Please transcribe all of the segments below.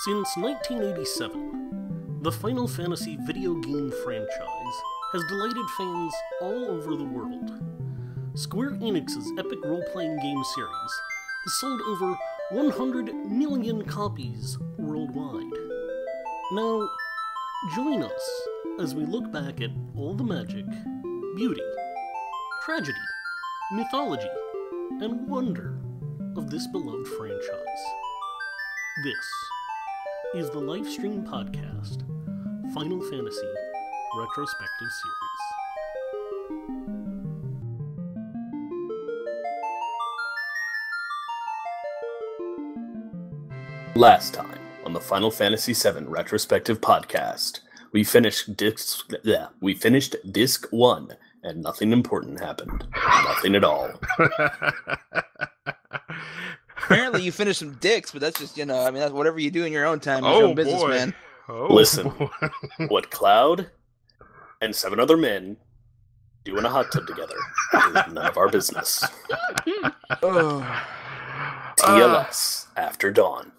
Since 1987, the Final Fantasy video game franchise has delighted fans all over the world. Square Enix's epic role-playing game series has sold over 100 million copies worldwide. Now, join us as we look back at all the magic, beauty, tragedy, mythology, and wonder of this beloved franchise. This is the Lifestream podcast, Final Fantasy Retrospective Series. Last time on the Final Fantasy VII Retrospective podcast, we finished disc 1, and nothing important happened. Nothing at all. Apparently you finished some dicks, but that's just, that's whatever you do in your own time. It's your own business, man. Listen, what Cloud and 7 other men do in a hot tub together is none of our business. TLS After Dawn.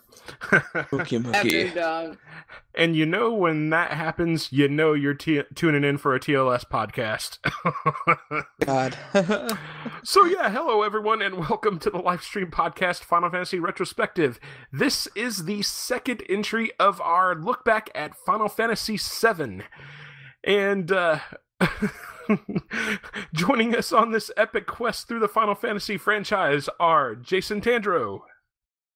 After Dawn. And you know when that happens, you know you're tuning in for a TLS podcast. God. So yeah, hello everyone, and welcome to the Lifestream podcast, Final Fantasy Retrospective. This is the second entry of our look back at Final Fantasy VII. And joining us on this epic quest through the Final Fantasy franchise are JasonTandro.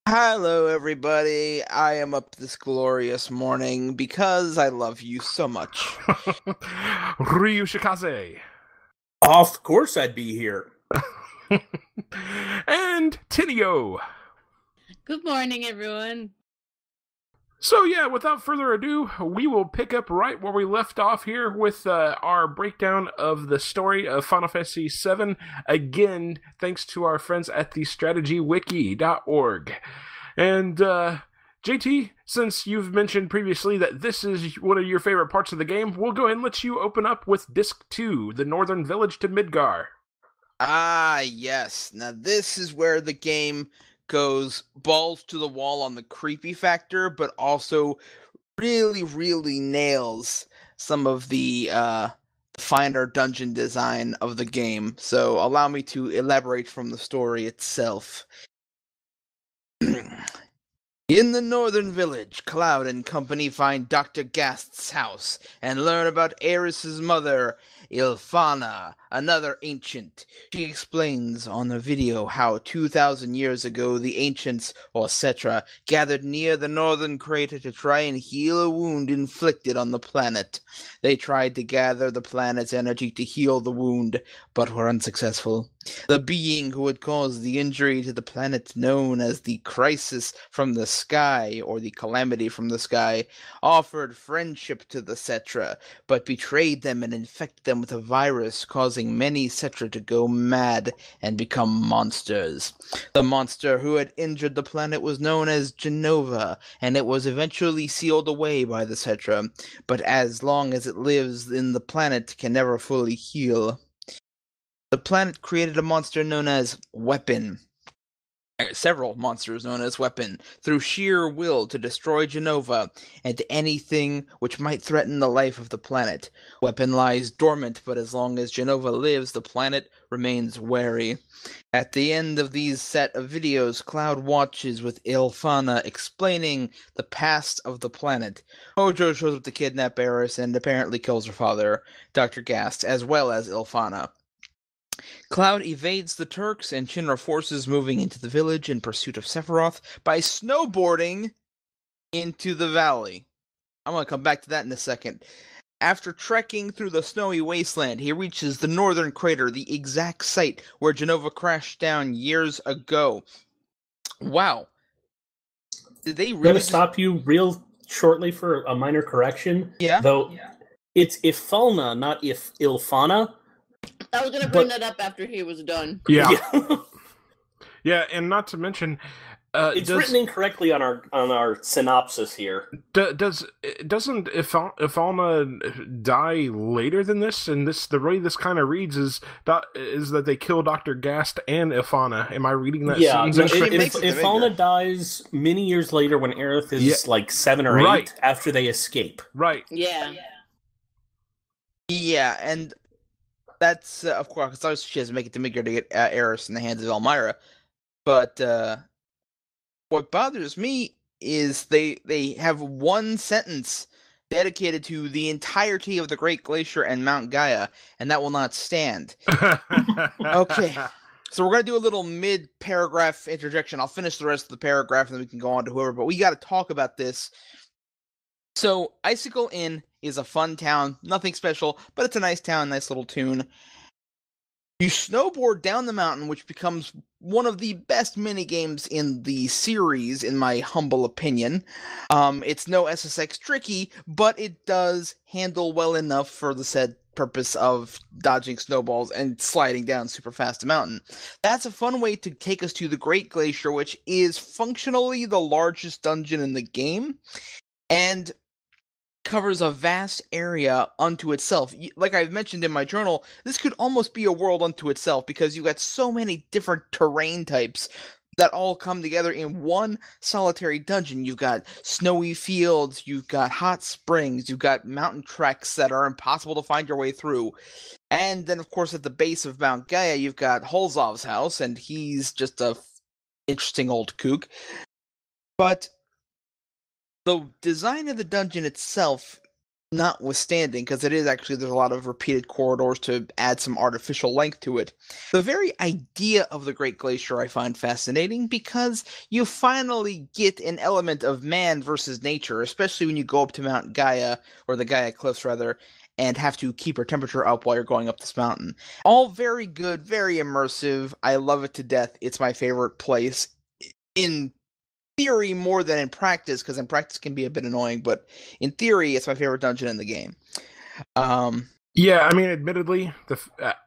Hello, everybody. I am up this glorious morning because I love you so much. Ryushikaze. Of course I'd be here. And Tennyo. Good morning, everyone. So yeah, without further ado, we will pick up right where we left off here with our breakdown of the story of Final Fantasy VII. Again, thanks to our friends at the strategywiki.org. And JT, since you've mentioned previously that this is one of your favorite parts of the game, we'll go ahead and let you open up with Disc 2, The Northern Village to Midgar. Ah, yes. Now this is where the game goes balls to the wall on the creepy factor, but also really, really nails some of the finer dungeon design of the game. So allow me to elaborate from the story itself. In the northern village, Cloud and company find Dr. Gast's house and learn about Aeris's mother, Ilfana, another ancient. She explains on the video how 2,000 years ago the ancients, or Cetra, gathered near the northern crater to try and heal a wound inflicted on the planet. They tried to gather the planet's energy to heal the wound, but were unsuccessful. The being who had caused the injury to the planet, known as the Crisis from the Sky, or the Calamity from the Sky, offered friendship to the Cetra, but betrayed them and infected them with a virus, causing many Cetra to go mad and become monsters. The monster who had injured the planet was known as Jenova, and it was eventually sealed away by the Cetra, but as long as it lives in the planet can never fully heal. The planet created a monster known as Weapon. Several monsters known as Weapon, through sheer will to destroy Jenova and anything which might threaten the life of the planet. Weapon lies dormant, but as long as Jenova lives, the planet remains wary. At the end of these set of videos, Cloud watches with Ilfana explaining the past of the planet. Hojo shows up to kidnap Eris and apparently kills her father, Dr. Gast, as well as Ilfana. Cloud evades the Turks and Shinra forces moving into the village in pursuit of Sephiroth by snowboarding into the valley. I'm going to come back to that in a second. After trekking through the snowy wasteland, he reaches the northern crater, the exact site where Jenova crashed down years ago. Wow. Did they really... I'm going to stop you real shortly for a minor correction. Yeah? Though, it's Ifalna, not Ilfana. I was going to bring that up after he was done. Yeah. Yeah, and not to mention, It's written incorrectly on our synopsis here. Doesn't Ifalna die later than this? And the way this kind of reads is that they kill Dr. Gast and Ifalna. Am I reading that sentence incorrectly? Ifalna dies many years later when Aerith is like 7 or 8 after they escape. Right. Yeah. Yeah, and that's of course because she has to make it to get Aerith in the hands of Elmira. But what bothers me is they have one sentence dedicated to the entirety of the Great Glacier and Mount Gaia, and that will not stand. Okay, so we're going to do a little mid-paragraph interjection. I'll finish the rest of the paragraph, and then we can go on to whoever, but we got to talk about this. So, Icicle Inn is a fun town, nothing special, but it's a nice town, nice little tune. You snowboard down the mountain, which becomes one of the best minigames in the series, in my humble opinion. It's no SSX tricky, but it does handle well enough for the said purpose of dodging snowballs and sliding down super fast a mountain. That's a fun way to take us to the Great Glacier, which is functionally the largest dungeon in the game, and covers a vast area unto itself. Like I've mentioned in my journal, this could almost be a world unto itself because you got so many different terrain types that all come together in one solitary dungeon. You've got snowy fields, you've got hot springs, you've got mountain treks that are impossible to find your way through. And then, of course, at the base of Mount Gaia, you've got Holzov's house, and he's just a interesting old kook. But the design of the dungeon itself, notwithstanding, because it is actually, there's a lot of repeated corridors to add some artificial length to it. The very idea of the Great Glacier I find fascinating because you finally get an element of man versus nature, especially when you go up to Mount Gaia, or the Gaia Cliffs rather, and have to keep your temperature up while you're going up this mountain. All very good, very immersive. I love it to death. It's my favorite place in theory more than in practice, because in practice can be a bit annoying, but in theory it's my favorite dungeon in the game. Yeah, I mean, admittedly,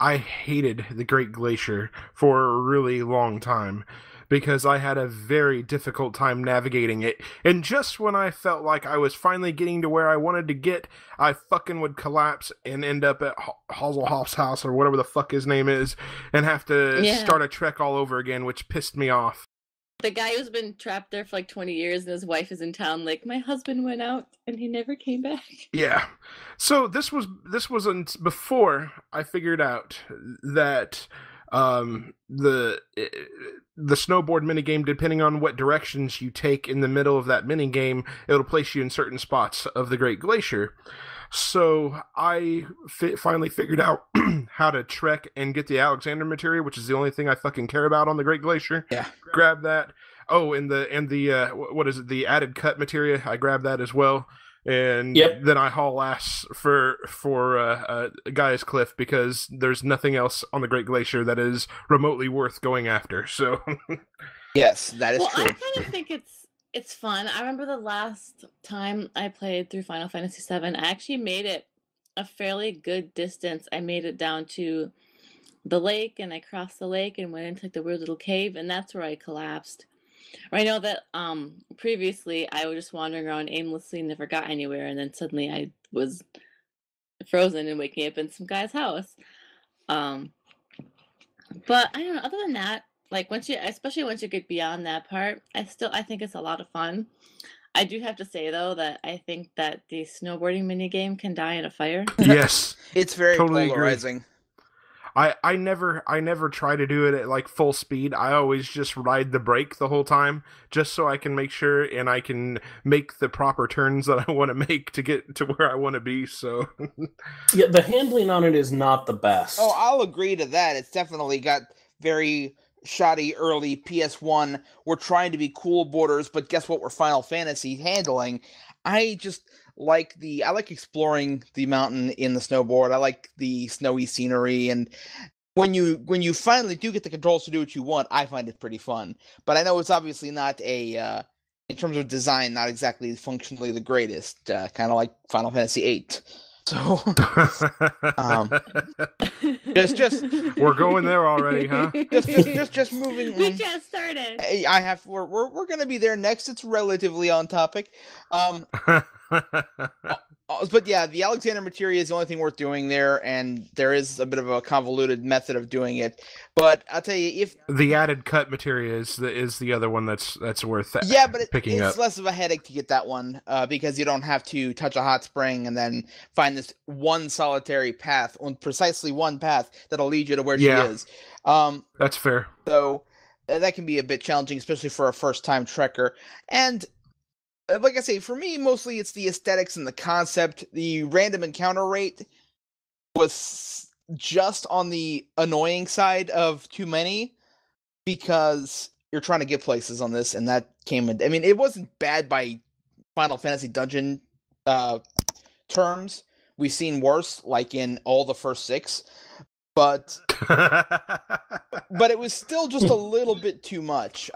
I hated the Great Glacier for a really long time because I had a very difficult time navigating it, and just when I felt like I was finally getting to where I wanted to get, I fucking would collapse and end up at Hazelhoff's house, or whatever the fuck his name is, and have to start a trek all over again, which pissed me off. The guy who's been trapped there for like 20 years and his wife is in town, like, my husband went out and he never came back. Yeah. So this was before I figured out that the snowboard minigame, depending on what directions you take in the middle of that minigame, it'll place you in certain spots of the Great Glacier. So I finally figured out how to trek and get the Alexander materia, which is the only thing I fucking care about on the Great Glacier. Yeah. Grab that. Oh, and the what is it? The added cut materia. I grabbed that as well. And then I haul ass for Gaia's Cliff because there's nothing else on the Great Glacier that is remotely worth going after. So yes, that is true. I kind of think it's fun. I remember the last time I played through Final Fantasy VII, I actually made it a fairly good distance. I made it down to the lake, and I crossed the lake and went into like the weird little cave, and that's where I collapsed. I know that previously I was just wandering around aimlessly, never got anywhere, and then suddenly I was frozen and waking up in some guy's house. But I don't know, other than that, like especially once you get beyond that part, I think it's a lot of fun. I do have to say though that I think that the snowboarding minigame can die in a fire. Yes. It's very totally polarizing. Agree. I never try to do it at like full speed. I always just ride the brake the whole time, just so I can make sure and I can make the proper turns that I want to make to get to where I want to be. So yeah, the handling on it is not the best. Oh, I'll agree to that. It's definitely got very shoddy early PS1. We're trying to be cool borders, but guess what? We're Final Fantasy handling. I like exploring the mountain in the snowboard. I like the snowy scenery, and when you finally do get the controls to do what you want, I find it pretty fun. But I know it's obviously not in terms of design, not exactly functionally the greatest. Kind of like Final Fantasy VIII. So, just we're going there already, huh? just moving. We just started. I have. We're gonna be there next. It's relatively on topic. But yeah, the Alexander Materia is the only thing worth doing there, and there is a bit of a convoluted method of doing it. But I'll tell you, if the added cut materia is the other one that's worth picking it's up. less of a headache to get that one because you don't have to touch a hot spring and then find this one solitary path, on precisely one path that'll lead you to where she is. That's fair. So that can be a bit challenging, especially for a first-time trekker. And like I say, for me, mostly it's the aesthetics and the concept. The random encounter rate was just on the annoying side of too many because you're trying to get places on this, and that came in. I mean, it wasn't bad by Final Fantasy Dungeon terms. We've seen worse, like in all the first 6, but it was still just a little bit too much.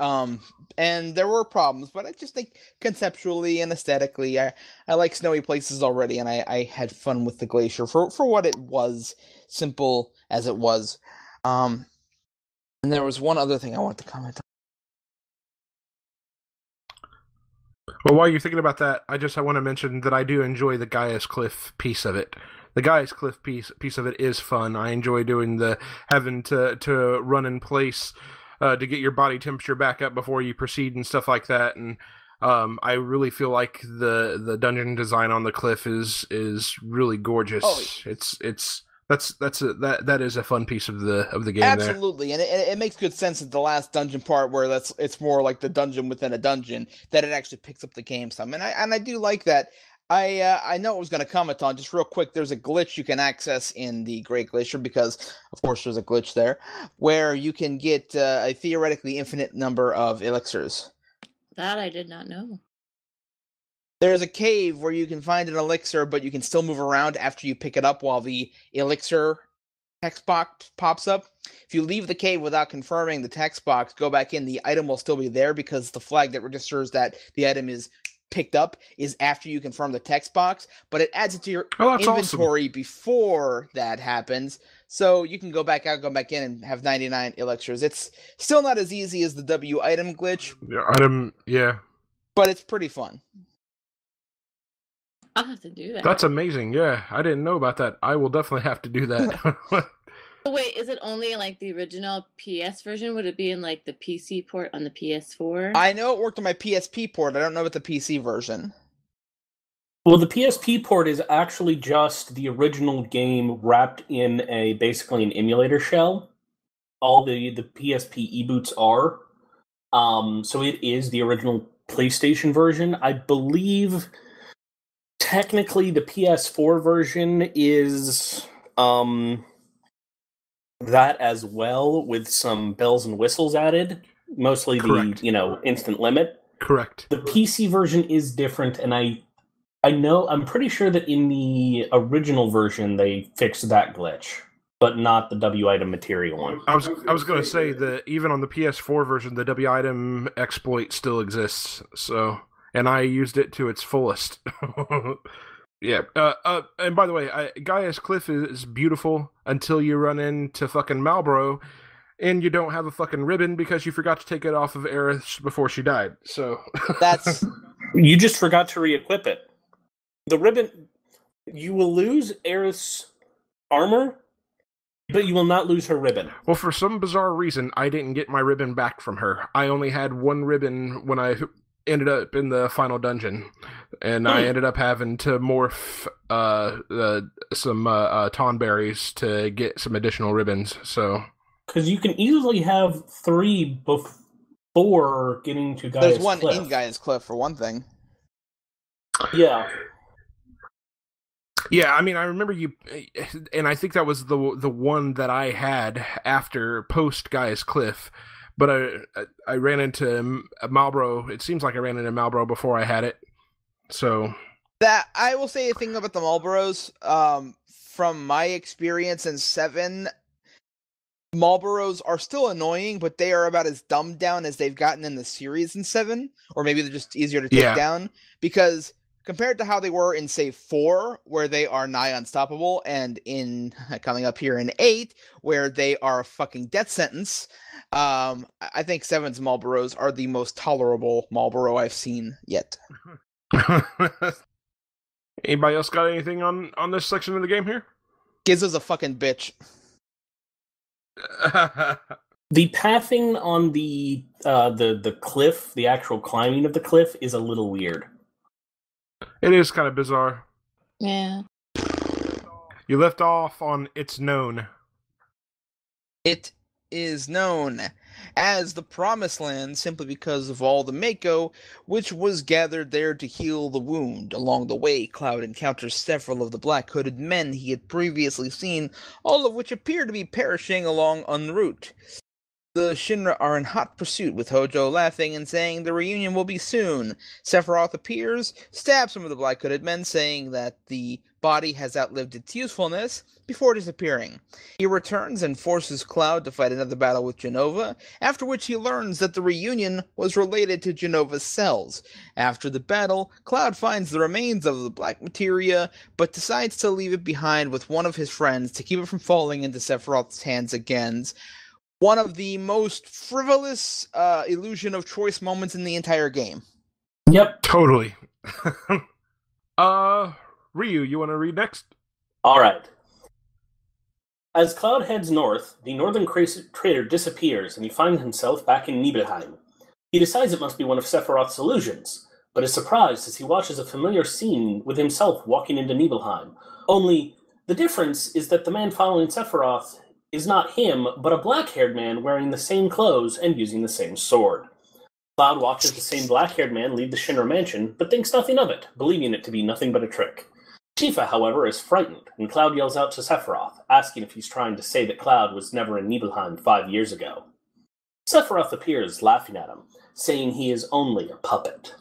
And there were problems, but I just think conceptually and aesthetically, I like snowy places already, and I had fun with the glacier for what it was, simple as it was. And there was one other thing I wanted to comment on. Well, while you're thinking about that, I want to mention that I do enjoy the Gaia's Cliff piece of it. The Gaia's Cliff piece of it is fun. I enjoy doing the having to run in place to get your body temperature back up before you proceed and stuff like that. And I really feel like the dungeon design on the cliff is really gorgeous. Oh, that is a fun piece of the game. Absolutely, there. And it makes good sense at the last dungeon part where it's more like the dungeon within a dungeon, that it actually picks up the game some. And I do like that. I know I was going to comment on, just real quick, there's a glitch you can access in the Great Glacier, because, of course, there's a glitch there, where you can get a theoretically infinite number of elixirs. That I did not know. There's a cave where you can find an elixir, but you can still move around after you pick it up while the elixir text box pops up. If you leave the cave without confirming the text box, go back in, the item will still be there, because the flag that registers that the item is picked up is after you confirm the text box, but it adds it to your inventory before that happens, so you can go back out, go back in, and have 99 elixirs. It's still not as easy as the W item glitch. Yeah. But it's pretty fun. I'll have to do that. That's amazing. Yeah, I didn't know about that. I will definitely have to do that. Wait, is it only like the original PS version? Would it be in like the PC port on the PS4? I know it worked on my PSP port. I don't know about the PC version. Well, the PSP port is actually just the original game wrapped in basically an emulator shell. All the PSP e-boots are. So it is the original PlayStation version. I believe technically the PS4 version is that as well, with some bells and whistles added. Mostly Correct. the, instant limit. Correct. The PC version is different, and I'm pretty sure that in the original version they fixed that glitch, but not the W item material one. I was going to say that even on the PS4 version, the W item exploit still exists. So, and I used it to its fullest. Yeah. And by the way, Gaia's Cliff is beautiful until you run into fucking Malboro, and you don't have a fucking ribbon because you forgot to take it off of Aerith before she died. So that's you just forgot to re-equip it. The ribbon, you will lose Aerith's armor, but you will not lose her ribbon. Well, for some bizarre reason, I didn't get my ribbon back from her. I only had one ribbon when I ended up in the final dungeon, and I ended up having to morph some Tonberries to get some additional ribbons. So, because you can easily have 3 before getting to Gaia's Cliff. There's one in Gaia's Cliff, for one thing. Yeah. Yeah, I mean, I remember you, and I think that was the one that I had after post Gaia's Cliff. But I ran into Malboro. It seems like I ran into Malboro before I had it. So that I will say a thing about the Malboros. From my experience in 7, Malboros are still annoying, but they are about as dumbed down as they've gotten in the series in 7, or maybe they're just easier to take down. Because compared to how they were in, say, 4, where they are nigh unstoppable, and in coming up here in 8, where they are a fucking death sentence, I think 7's Marlboros are the most tolerable Marlboro I've seen yet. Anybody else got anything on this section of the game here? Gizzo's a fucking bitch. The pathing on the cliff, the actual climbing of the cliff, is a little weird. It is kind of bizarre. Yeah. You left off on It's Known. It is known as the Promised Land simply because of all the Mako which was gathered there to heal the wound. Along the way, Cloud encounters several of the black-hooded men he had previously seen, all of which appear to be perishing along en route. The Shinra are in hot pursuit, with Hojo laughing and saying the reunion will be soon. Sephiroth appears, stabs some of the black-hooded men, saying that the body has outlived its usefulness, before disappearing. He returns and forces Cloud to fight another battle with Jenova, after which he learns that the reunion was related to Genova's cells. After the battle, Cloud finds the remains of the black materia, but decides to leave it behind with one of his friends to keep it from falling into Sephiroth's hands again. One of the most frivolous illusion of choice moments in the entire game. Yep. Totally. Ryu, you want to read next? All right. As Cloud heads north, the northern crater disappears and he finds himself back in Nibelheim. He decides it must be one of Sephiroth's illusions, but is surprised as he watches a familiar scene with himself walking into Nibelheim. Only, the difference is that the man following Sephiroth is not him, but a black-haired man wearing the same clothes and using the same sword. Cloud watches the same black-haired man leave the Shinra mansion, but thinks nothing of it, believing it to be nothing but a trick. Tifa, however, is frightened, and Cloud yells out to Sephiroth, asking if he's trying to say that Cloud was never in Nibelheim 5 years ago. Sephiroth appears, laughing at him, saying he is only a puppet.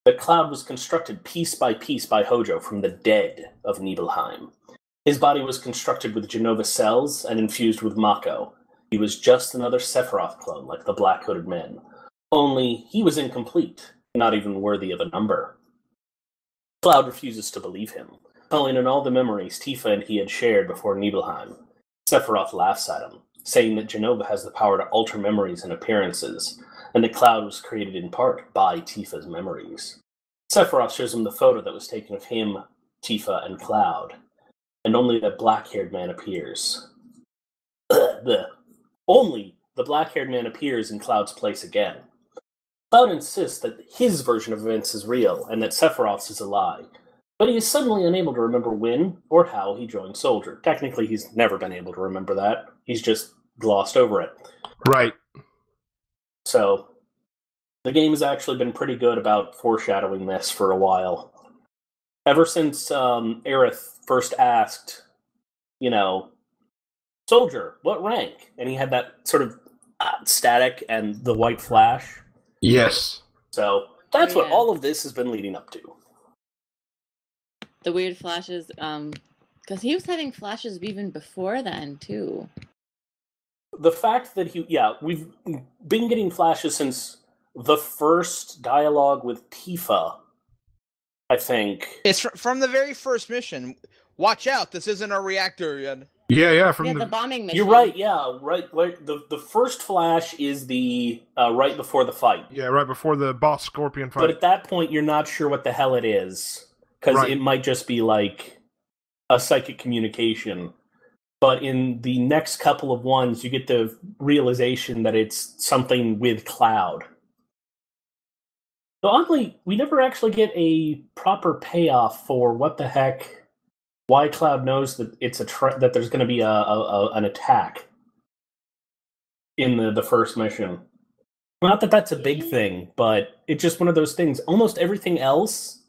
That Cloud was constructed piece by Hojo from the dead of Nibelheim. His body was constructed with Jenova cells and infused with Mako. He was just another Sephiroth clone like the black-hooded men. Only he was incomplete, not even worthy of a number. Cloud refuses to believe him, calling in all the memories Tifa and he had shared before Nibelheim. Sephiroth laughs at him, saying that Jenova has the power to alter memories and appearances, and that Cloud was created in part by Tifa's memories. Sephiroth shows him the photo that was taken of him, Tifa, and Cloud, and only that black-haired man appears. Only the black-haired man appears in Cloud's place again. Cloud insists that his version of events is real, and that Sephiroth's is a lie, but he is suddenly unable to remember when or how he joined Soldier. Technically, he's never been able to remember that. He's just glossed over it. Right. So, the game has actually been pretty good about foreshadowing this for a while. Ever since Aerith first asked, Soldier, what rank? And he had that sort of static and the white flash. Yes. So that's what all of this has been leading up to. The weird flashes, because he was having flashes even before then, too. The fact that we've been getting flashes since the first dialogue with Tifa, I think. It's from the very first mission. Watch out, this isn't a reactor yet. Yeah, the bombing mission. You're right, yeah, right. The first flash is the right before the fight. Yeah, right before the boss Scorpion fight. But at that point, you're not sure what the hell it is, because it might just be like a psychic communication. But in the next couple of ones, you get the realization that it's something with Cloud. So oddly, we never actually get a proper payoff for what the heck, why Cloud knows that it's that there's going to be an attack in the first mission. Not that that's a big thing, but it's just one of those things. Almost everything else,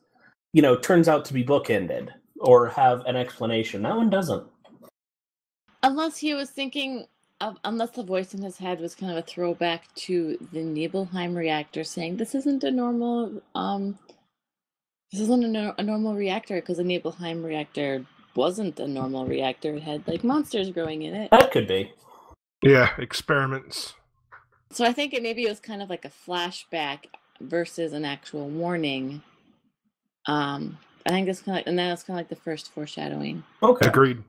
turns out to be bookended or have an explanation. That one doesn't. Unless he was thinking, unless the voice in his head was kind of a throwback to the Nibelheim reactor, saying this isn't a normal, a normal reactor, because the Nibelheim reactor wasn't a normal reactor. It had monsters growing in it. That could be. Yeah, experiments. So I think maybe it was kind of like a flashback versus an actual warning. I think that's kind of and then it's kind of like the first foreshadowing. Okay. Agreed.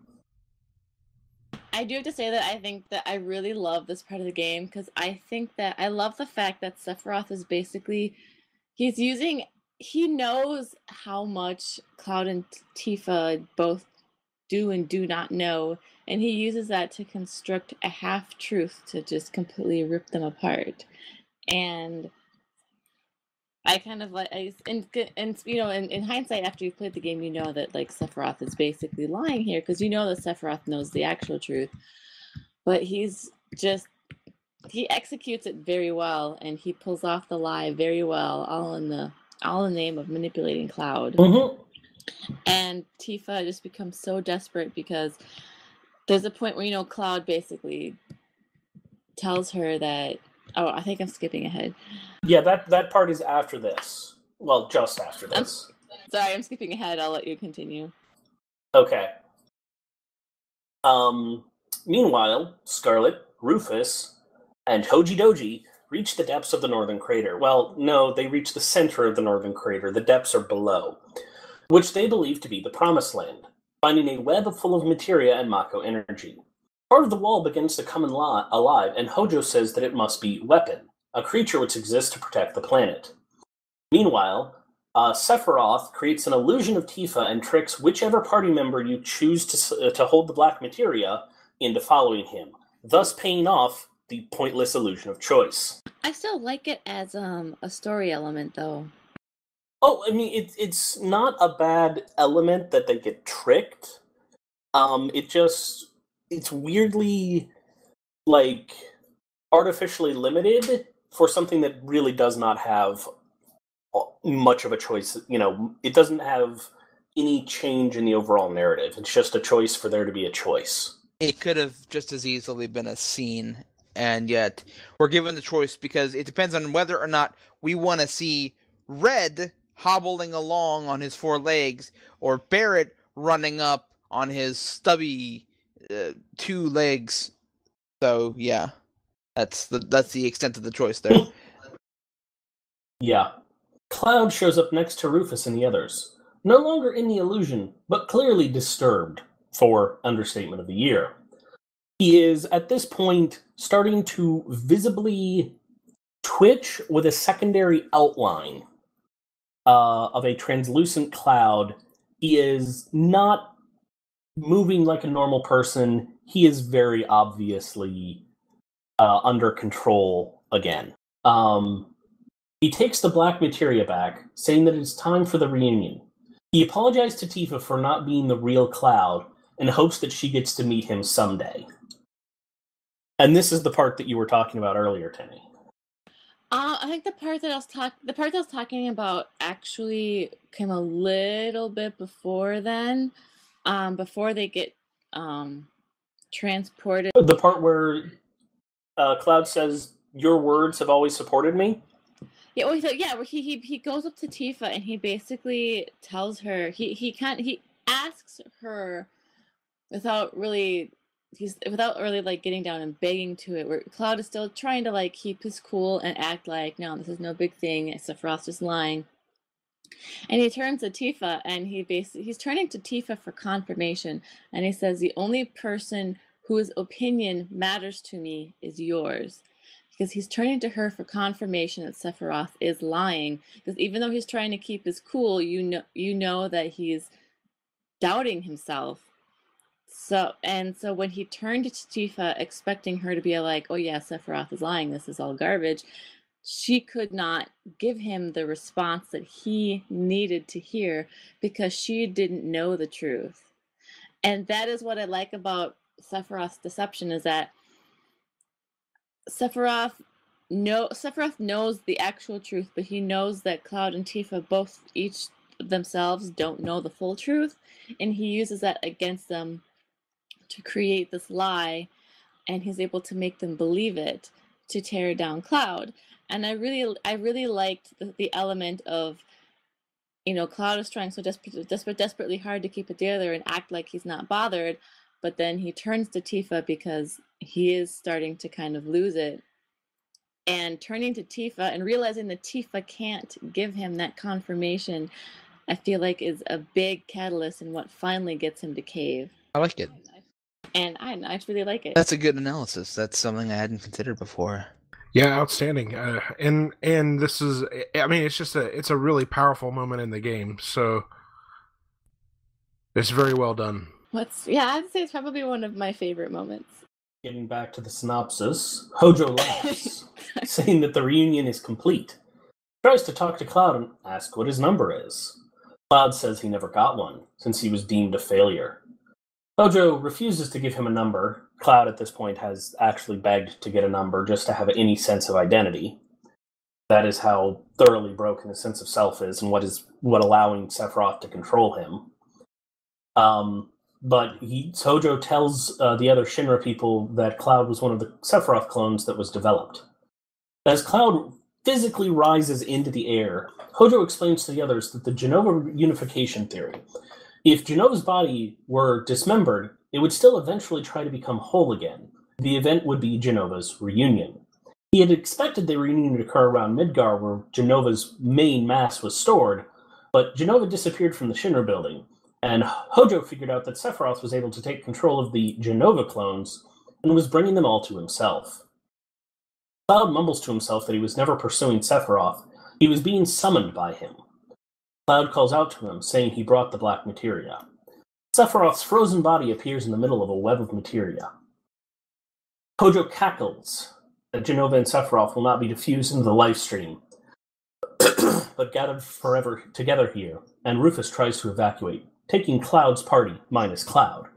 I do have to say that I think that I really love this part of the game because I think that I love the fact that Sephiroth is basically he knows how much Cloud and Tifa both do and do not know, and he uses that to construct a half-truth to just completely rip them apart. And I kind of like, in hindsight, after you've played the game, you know that like Sephiroth is basically lying here because you know that Sephiroth knows the actual truth, but he executes it very well, and he pulls off the lie very well, all in the name of manipulating Cloud. Mm-hmm. And Tifa just becomes so desperate because there's a point where Cloud basically tells her that. Oh, I think I'm skipping ahead. Yeah, that part is after this. Well, just after this. Sorry, I'm skipping ahead. I'll let you continue. Okay. Meanwhile, Scarlet, Rufus, and Hoji Doji reach the depths of the northern crater. Well, no, they reach the center of the northern crater. The depths are below, which they believe to be the Promised Land, finding a web full of materia and Mako energy. Part of the wall begins to come alive, and Hojo says that it must be Weapon, a creature which exists to protect the planet. Meanwhile, Sephiroth creates an illusion of Tifa and tricks whichever party member you choose to hold the black materia into following him, thus paying off the pointless illusion of choice. I still like it as a story element, though. Oh, I mean, it's not a bad element that they get tricked. It's weirdly, like, artificially limited for something that really does not have much of a choice. It doesn't have any change in the overall narrative. It's just a choice for there to be a choice. It could have just as easily been a scene, and yet we're given the choice because it depends on whether or not we want to see Red hobbling along on his 4 legs or Barrett running up on his stubby 2 legs. So yeah, that's the extent of the choice there. Yeah. Cloud shows up next to Rufus and the others, no longer in the illusion, but clearly disturbed, for understatement of the year. He is, at this point, starting to visibly twitch with a secondary outline of a translucent cloud. He is not moving like a normal person. He is very obviously under control again. He takes the black materia back, saying that it's time for the reunion. He apologized to Tifa for not being the real Cloud and hopes that she gets to meet him someday. And this is the part that you were talking about earlier, Tenny. I think the part that I was talking about actually came a little bit before then, before they get transported. The part where Cloud says, "Your words have always supported me." Yeah, where he goes up to Tifa and he basically tells her he asks her without really like getting down and begging to it, where Cloud is still trying to like keep his cool and act like, no, this is no big thing, Sephiroth's just lying. And he turns to Tifa and he's turning to Tifa for confirmation, and he says, the only person whose opinion matters to me is yours. Because he's turning to her for confirmation that Sephiroth is lying. Because even though he's trying to keep his cool, you know that he's doubting himself. So when he turned to Tifa, expecting her to be like, oh yeah, Sephiroth is lying, this is all garbage, she could not give him the response that he needed to hear because she didn't know the truth. And that is what I like about Sephiroth's deception, is that Sephiroth knows the actual truth, but he knows that Cloud and Tifa both each themselves don't know the full truth, and he uses that against them to create this lie, and he's able to make them believe it to tear down Cloud. And I really liked the element of, Cloud is trying so desperately hard to keep it together and act like he's not bothered, but then he turns to Tifa because he is starting to kind of lose it. And turning to Tifa and realizing that Tifa can't give him that confirmation I feel like is a big catalyst in what finally gets him to cave. I like it. And I really like it. That's a good analysis. That's something I hadn't considered before. Yeah, outstanding. And this is, I mean, it's a really powerful moment in the game. So it's very well done. I'd say it's probably one of my favorite moments. Getting back to the synopsis, Hojo laughs, saying that the reunion is complete. Tries to talk to Cloud and ask what his number is. Cloud says he never got one, since he was deemed a failure. Hojo refuses to give him a number. Cloud at this point has actually begged to get a number just to have any sense of identity. That is how thoroughly broken his sense of self is, and what allowing Sephiroth to control him. But Hojo tells the other Shinra people that Cloud was one of the Sephiroth clones that was developed. As Cloud physically rises into the air, Hojo explains to the others that the Jenova unification theory. If Jenova's body were dismembered, it would still eventually try to become whole again. The event would be Jenova's reunion. He had expected the reunion to occur around Midgar, where Jenova's main mass was stored, but Jenova disappeared from the Shinra building, and Hojo figured out that Sephiroth was able to take control of the Jenova clones and was bringing them all to himself. Cloud mumbles to himself that he was never pursuing Sephiroth. He was being summoned by him. Cloud calls out to him, saying he brought the black materia. Sephiroth's frozen body appears in the middle of a web of materia. Hojo cackles that Jenova and Sephiroth will not be diffused into the Lifestream, but gathered forever together here, and Rufus tries to evacuate, taking Cloud's party minus Cloud.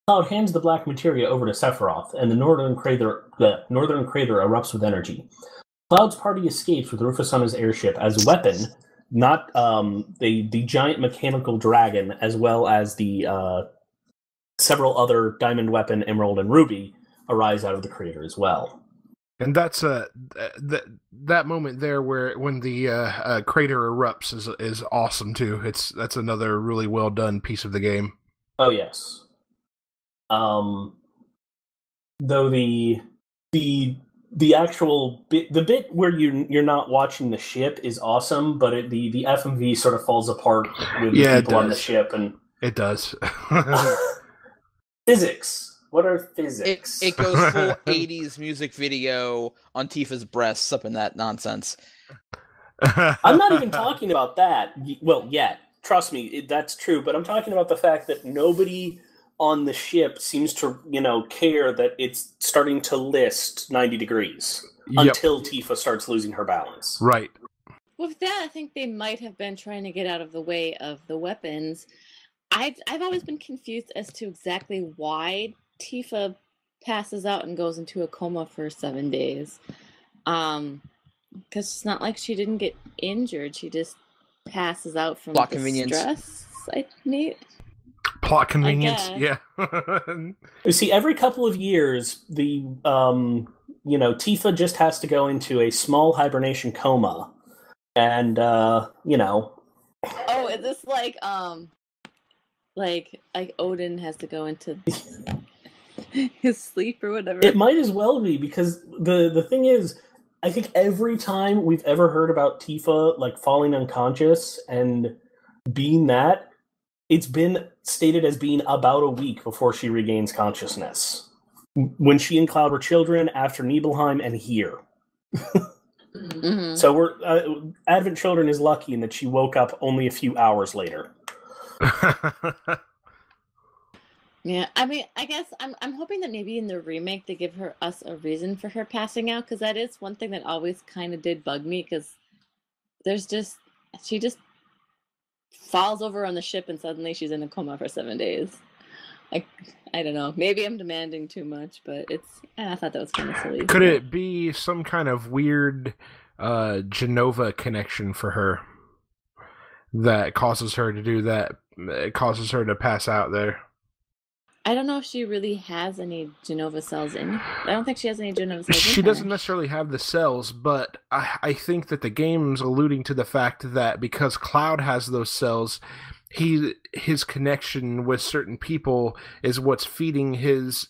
Cloud hands the black materia over to Sephiroth, and the northern crater erupts with energy. Cloud's party escapes with Rufus on his airship as a weapon, not the giant mechanical dragon, as well as the several other diamond weapon, emerald, and ruby arise out of the crater as well. And that's that moment there when the crater erupts is awesome too. That's another really well done piece of the game. Oh yes. Though the actual bit, the bit where you're not watching the ship is awesome, but the FMV sort of falls apart with the people on the ship, and it does. Physics. What are physics? It goes full 80s music video on Tifa's breasts up in that nonsense. I'm not even talking about that. Well, yeah, trust me, that's true. But I'm talking about the fact that nobody on the ship seems to, care that it's starting to list 90 degrees until Tifa starts losing her balance. Right. With that, I think they might have been trying to get out of the way of the weapons. I've always been confused as to exactly why Tifa passes out and goes into a coma for 7 days. Because it's not like she didn't get injured. She just passes out from plot the convenience. Stress. Plot convenience, yeah. You see, every couple of years, the Tifa just has to go into a small hibernation coma, and Oh, is this like Odin has to go into his sleep or whatever? It might as well be, because the thing is, I think every time we've ever heard about Tifa falling unconscious and being that, it's been stated as being about a week before she regains consciousness. When she and Cloud were children, after Nibelheim, and here. Mm-hmm. So Advent Children is lucky in that she woke up only a few hours later. Yeah, I mean, I guess I'm hoping that maybe in the remake they give us a reason for her passing out, because that is one thing that always kind of did bug me, because she just falls over on the ship and suddenly she's in a coma for 7 days. I don't know. Maybe I'm demanding too much, but I thought that was kind of silly. Could it be some kind of weird Jenova connection for her that causes her to do that? It causes her to pass out there. I don't know if she really has any Jenova cells in her. I don't think she has any Jenova cells in her. She doesn't necessarily have the cells, but I think that the game's alluding to the fact that because Cloud has those cells, his connection with certain people is what's feeding his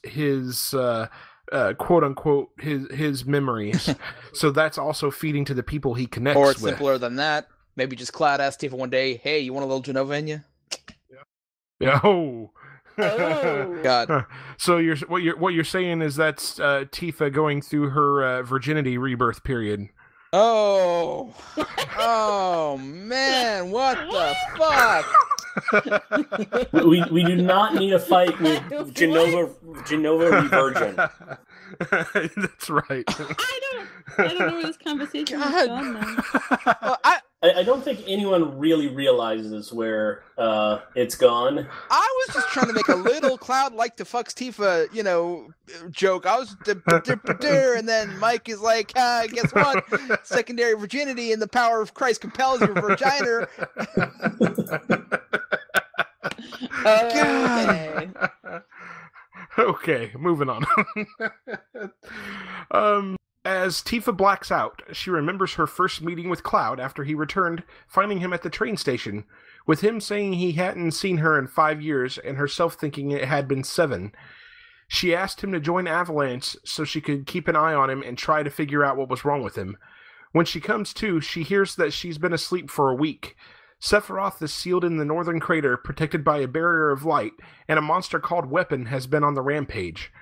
quote unquote his memories. So that's also feeding to the people he connects with. Or simpler than that, Maybe just Cloud asked Tifa one day, "Hey, you want a little Genova in you?" Yeah. Oh. Oh. God. So what you're saying is that's Tifa going through her virginity rebirth period. Oh. Oh man, what the fuck? We do not need a fight with Genova Revirgin. That's right. I don't know where this conversation has gone now. Well, I don't think anyone really realizes where it's gone. I was just trying to make a little Cloud like to fucks Tifa, joke. I was and then Mike is like, guess what? Secondary virginity and the power of Christ compels your vagina. Okay. Okay, moving on. As Tifa blacks out, she remembers her first meeting with Cloud after he returned, finding him at the train station, with him saying he hadn't seen her in 5 years and herself thinking it had been 7. She asked him to join Avalanche so she could keep an eye on him and try to figure out what was wrong with him. When she comes to, she hears that she's been asleep for a week. Sephiroth is sealed in the northern crater, protected by a barrier of light, and a monster called Weapon has been on the rampage.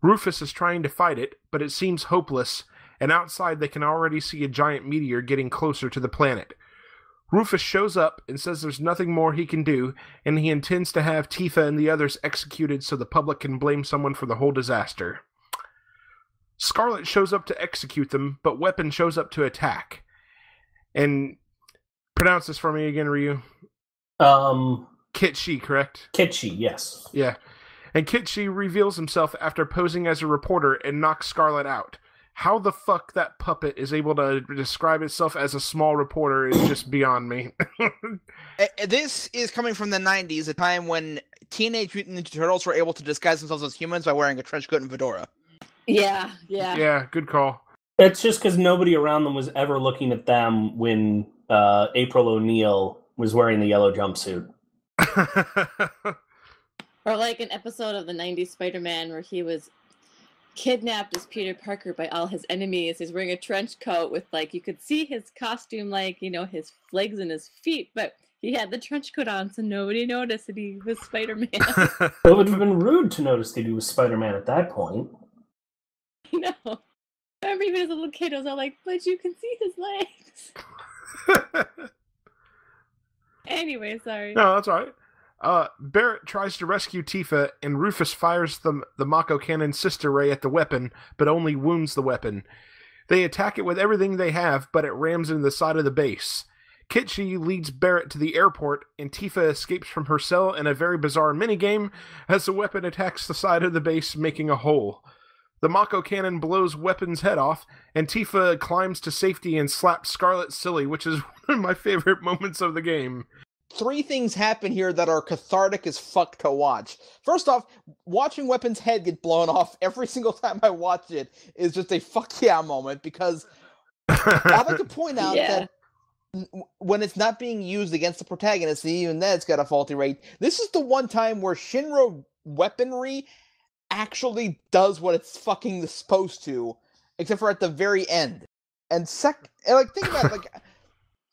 Rufus is trying to fight it, but it seems hopeless, and outside they can already see a giant meteor getting closer to the planet. Rufus shows up and says there's nothing more he can do, and he intends to have Tifa and the others executed so the public can blame someone for the whole disaster. Scarlet shows up to execute them, but Weapon shows up to attack. And pronounce this for me again, Ryu. Kitshi, correct? Kitshi, yes. Yeah. And Kitshi reveals himself after posing as a reporter and knocks Scarlet out. How the fuck that puppet is able to describe itself as a small reporter is just beyond me. This is coming from the 90s, a time when Teenage Mutant Ninja Turtles were able to disguise themselves as humans by wearing a trench coat and fedora. Yeah. Yeah, good call. It's just because nobody around them was ever looking at them when April O'Neil was wearing the yellow jumpsuit. Or like an episode of the 90s Spider-Man where he was kidnapped as Peter Parker by all his enemies. He's wearing a trench coat with, like, you could see his costume, like, his legs and his feet, but he had the trench coat on, so nobody noticed that he was Spider-Man. It would have been rude to notice that he was Spider-Man at that point. No. I remember even as a little kid, I was all like, but you can see his legs. Anyway, sorry. No, that's all right. Barrett tries to rescue Tifa, and Rufus fires the Mako Cannon Sister Ray at the weapon, but only wounds the weapon. They attack it with everything they have, but it rams into the side of the base. Kitchi leads Barrett to the airport, and Tifa escapes from her cell in a very bizarre minigame as the weapon attacks the side of the base, making a hole. The Mako Cannon blows Weapon's head off, and Tifa climbs to safety and slaps Scarlet silly, which is one of my favorite moments of the game. 3 things happen here that are cathartic as fuck to watch. First off, watching Weapon's head get blown off every single time I watch it is just a fuck yeah moment, because I'd like to point out that when it's not being used against the protagonist, even then it's got a faulty rate. This is the one time where Shinra weaponry actually does what it's fucking supposed to, except for at the very end. And think about it, like,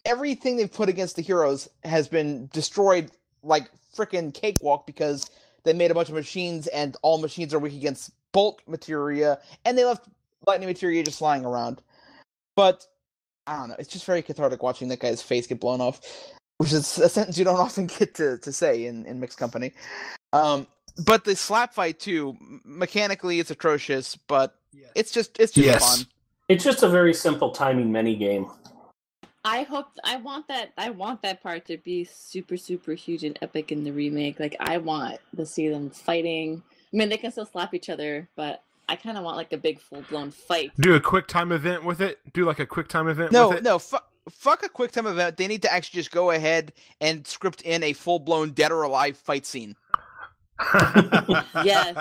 everything they've put against the heroes has been destroyed like frickin' cakewalk because they made a bunch of machines and all machines are weak against bulk materia, and they left lightning materia just lying around. But I don't know, it's just very cathartic watching that guy's face get blown off, which is a sentence you don't often get to say in mixed company. But the slap fight too, mechanically it's atrocious, but it's just fun. It's just a very simple timing minigame. I want that part to be super, super huge and epic in the remake. Like, I want to see them fighting. I mean, they can still slap each other, but I kind of want, like, a big full-blown fight. Do a quick time event with it? Do, like, a quick time event with it? No, fuck a quick time event. They need to actually just go ahead and script in a full-blown dead or alive fight scene. Yes.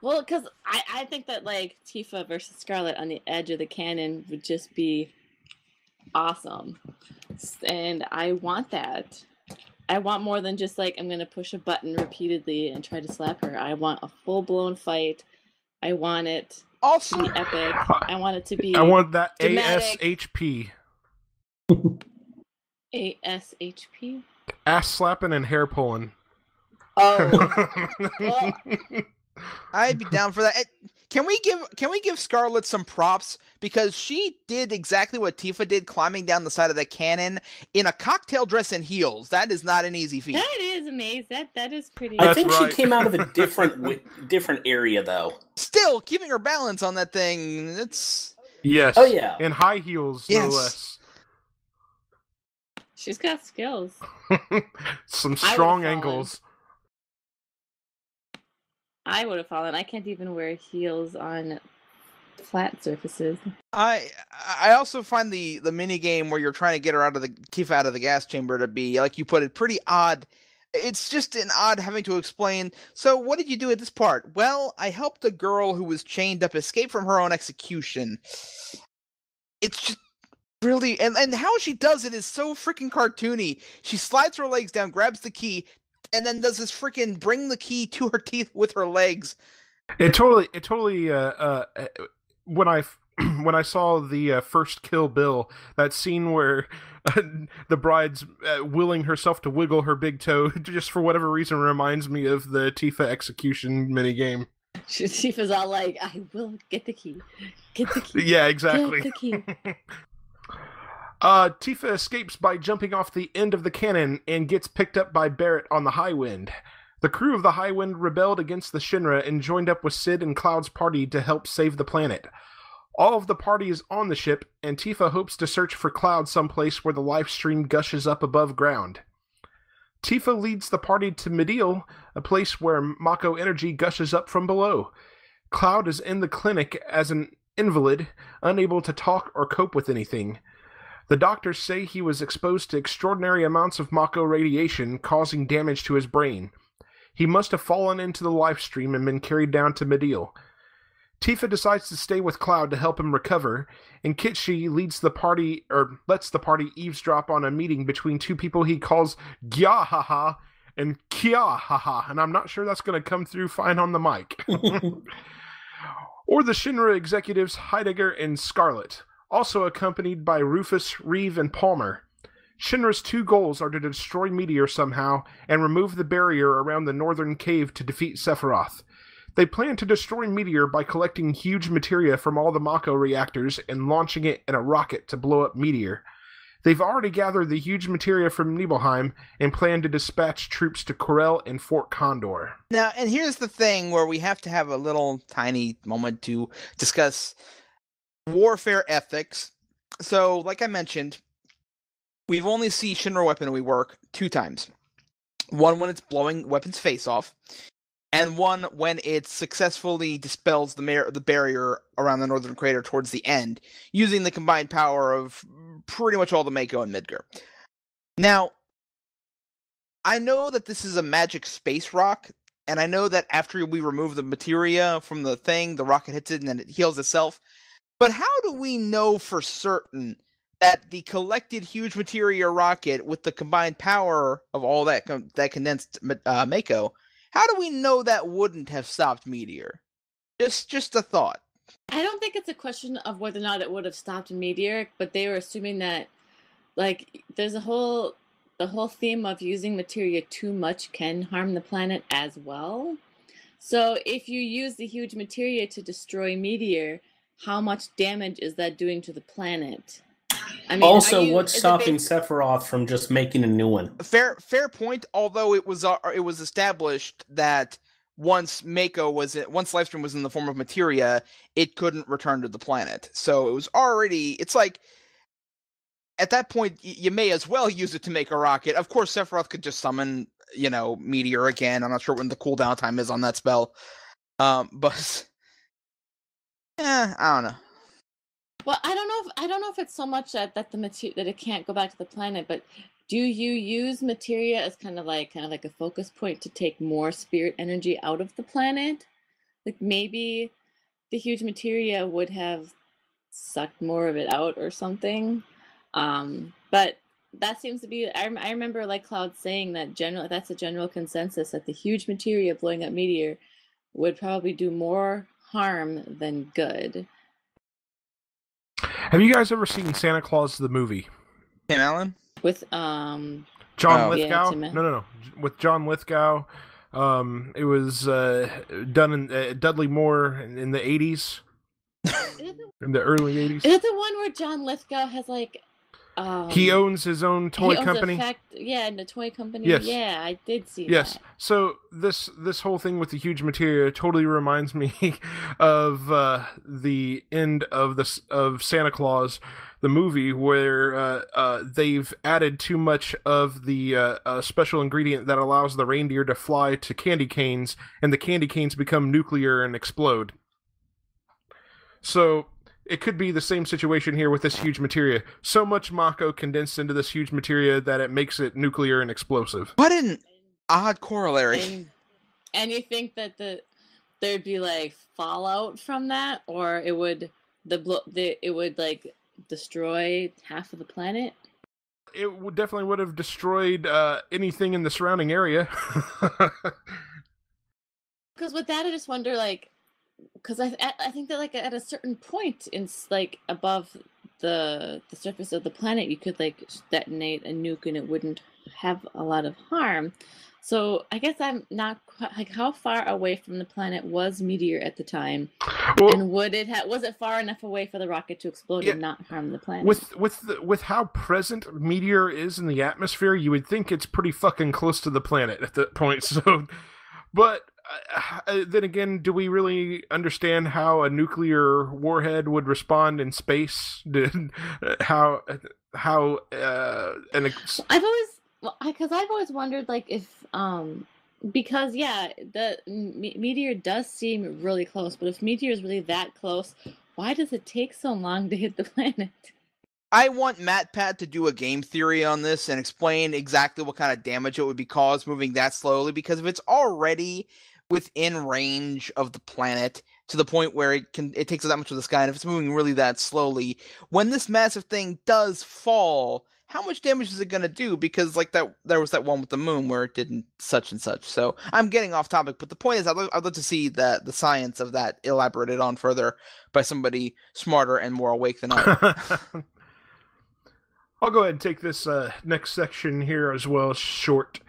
Well, because I think that, like, Tifa versus Scarlet on the edge of the cannon would just be awesome, and I want that. I want more than just, like, I'm gonna push a button repeatedly and try to slap her. I want a full-blown fight. I want it to be epic. I want it to be I want that dramatic. ASHP. ASHP? Ass slapping and hair pulling. Oh. Well, I'd be down for that. Can we give Scarlet some props, because she did exactly what Tifa did, climbing down the side of the cannon in a cocktail dress and heels. That is not an easy feat. that is amazing. That is pretty. I That's think right. she came out of a different area, though. Still keeping her balance on that thing. It's Yes. Oh, yeah. And high heels, no Yes. less. She's got skills. Some I strong would've fallen. ankles. I would have fallen. I can't even wear heels on flat surfaces. I also find the mini game where you're trying to get her Tifa out of the gas chamber to be, like you put it, pretty odd. It's just an odd having to explain. So what did you do at this part? Well, I helped a girl who was chained up escape from her own execution. It's just really, and how she does it is so freaking cartoony. She slides her legs down, grabs the key, and then does this freaking bring the key to her teeth with her legs. It totally. When I saw the first Kill Bill, that scene where the bride's willing herself to wiggle her big toe, just for whatever reason, reminds me of the Tifa execution minigame. Tifa's all like, I will get the key. Get the key. Yeah, exactly. Get the key. Tifa escapes by jumping off the end of the cannon and gets picked up by Barrett on the High Wind. The crew of the High Wind rebelled against the Shinra and joined up with Sid and Cloud's party to help save the planet. All of the party is on the ship, and Tifa hopes to search for Cloud someplace where the Lifestream gushes up above ground. Tifa leads the party to Midil, a place where Mako energy gushes up from below. Cloud is in the clinic as an invalid, unable to talk or cope with anything. The doctors say he was exposed to extraordinary amounts of Mako radiation, causing damage to his brain. He must have fallen into the Lifestream and been carried down to Midil. Tifa decides to stay with Cloud to help him recover, and Kitshi lets the party eavesdrop on a meeting between two people he calls Gyahaha and Kyahaha, and I'm not sure that's going to come through fine on the mic. Or the Shinra executives Heidegger and Scarlet, also accompanied by Rufus, Reeve, and Palmer. Shinra's two goals are to destroy Meteor somehow and remove the barrier around the northern cave to defeat Sephiroth. They plan to destroy Meteor by collecting huge materia from all the Mako reactors and launching it in a rocket to blow up Meteor. They've already gathered the huge materia from Nibelheim and plan to dispatch troops to Corel and Fort Condor. Now, and here's the thing where we have to have a little tiny moment to discuss warfare ethics. So, like I mentioned, we've only seen Shinra weaponry work 2 times. One when it's blowing weapons face off, and one when it successfully dispels the barrier around the northern crater towards the end, using the combined power of pretty much all the Mako and Midgar. Now, I know that this is a magic space rock, and I know that after we remove the materia from the thing, the rocket hits it and then it heals itself. But how do we know for certain that the collected huge materia rocket with the combined power of all that condensed Mako, how do we know that wouldn't have stopped Meteor? Just a thought. I don't think it's a question of whether or not it would have stopped Meteor, but they were assuming that, like, there's the whole theme of using materia too much can harm the planet as well. So if you use the huge materia to destroy Meteor, how much damage is that doing to the planet? I mean, also, what's stopping Sephiroth from just making a new one? Fair point. Although it was established that once Lifestream was in the form of materia, it couldn't return to the planet. So it was already. It's like at that point you may as well use it to make a rocket. Of course, Sephiroth could just summon Meteor again. I'm not sure when the cooldown time is on that spell, but I don't know. Well, I don't know if it's so much that it can't go back to the planet, but do you use materia as kind of like a focus point to take more spirit energy out of the planet? Like maybe the huge materia would have sucked more of it out or something. But that seems to be. I remember like Cloud saying that that's a general consensus that the huge materia blowing up Meteor would probably do more harm than good. Have you guys ever seen Santa Claus the movie? Tim Allen? with John Oh. Lithgow. Yeah, No. With John Lithgow. It was done in Dudley Moore in the 80s. In the early 80s. Is it the one where John Lithgow has like He owns his own toy he owns company. And the toy company. Yes. Yeah, I did see Yes. that. So this whole thing with the huge materia totally reminds me of the end of Santa Claus, the movie, where they've added too much of the special ingredient that allows the reindeer to fly to candy canes, and the candy canes become nuclear and explode. So it could be the same situation here with this huge materia. So much Mako condensed into this huge materia that it makes it nuclear and explosive. What an odd corollary. And you think that there'd be like fallout from that, or it would like destroy half of the planet? It definitely would have destroyed anything in the surrounding area. Because with that, I just wonder, like, because I think that like at a certain point in like above the surface of the planet, you could like detonate a nuke and it wouldn't have a lot of harm. So I guess I'm not quite, like, how far away from the planet was Meteor at the time, and was it far enough away for the rocket to explode and not harm the planet? With how present Meteor is in the atmosphere, you would think it's pretty fucking close to the planet at that point. So, but then again, do we really understand how a nuclear warhead would respond in space? I've always wondered, like, if because the meteor does seem really close, but if Meteor is really that close, why does it take so long to hit the planet? I want MatPat to do a game theory on this and explain exactly what kind of damage it would be caused moving that slowly, because if it's already within range of the planet to the point where it takes that much of the sky, and if it's moving really that slowly, when this massive thing does fall, how much damage is it going to do? Because like that, there was that one with the moon where it didn't such and such. So I'm getting off topic, but the point is I'd love to see the science of that elaborated on further by somebody smarter and more awake than I am. I'll go ahead and take this next section here as well, short.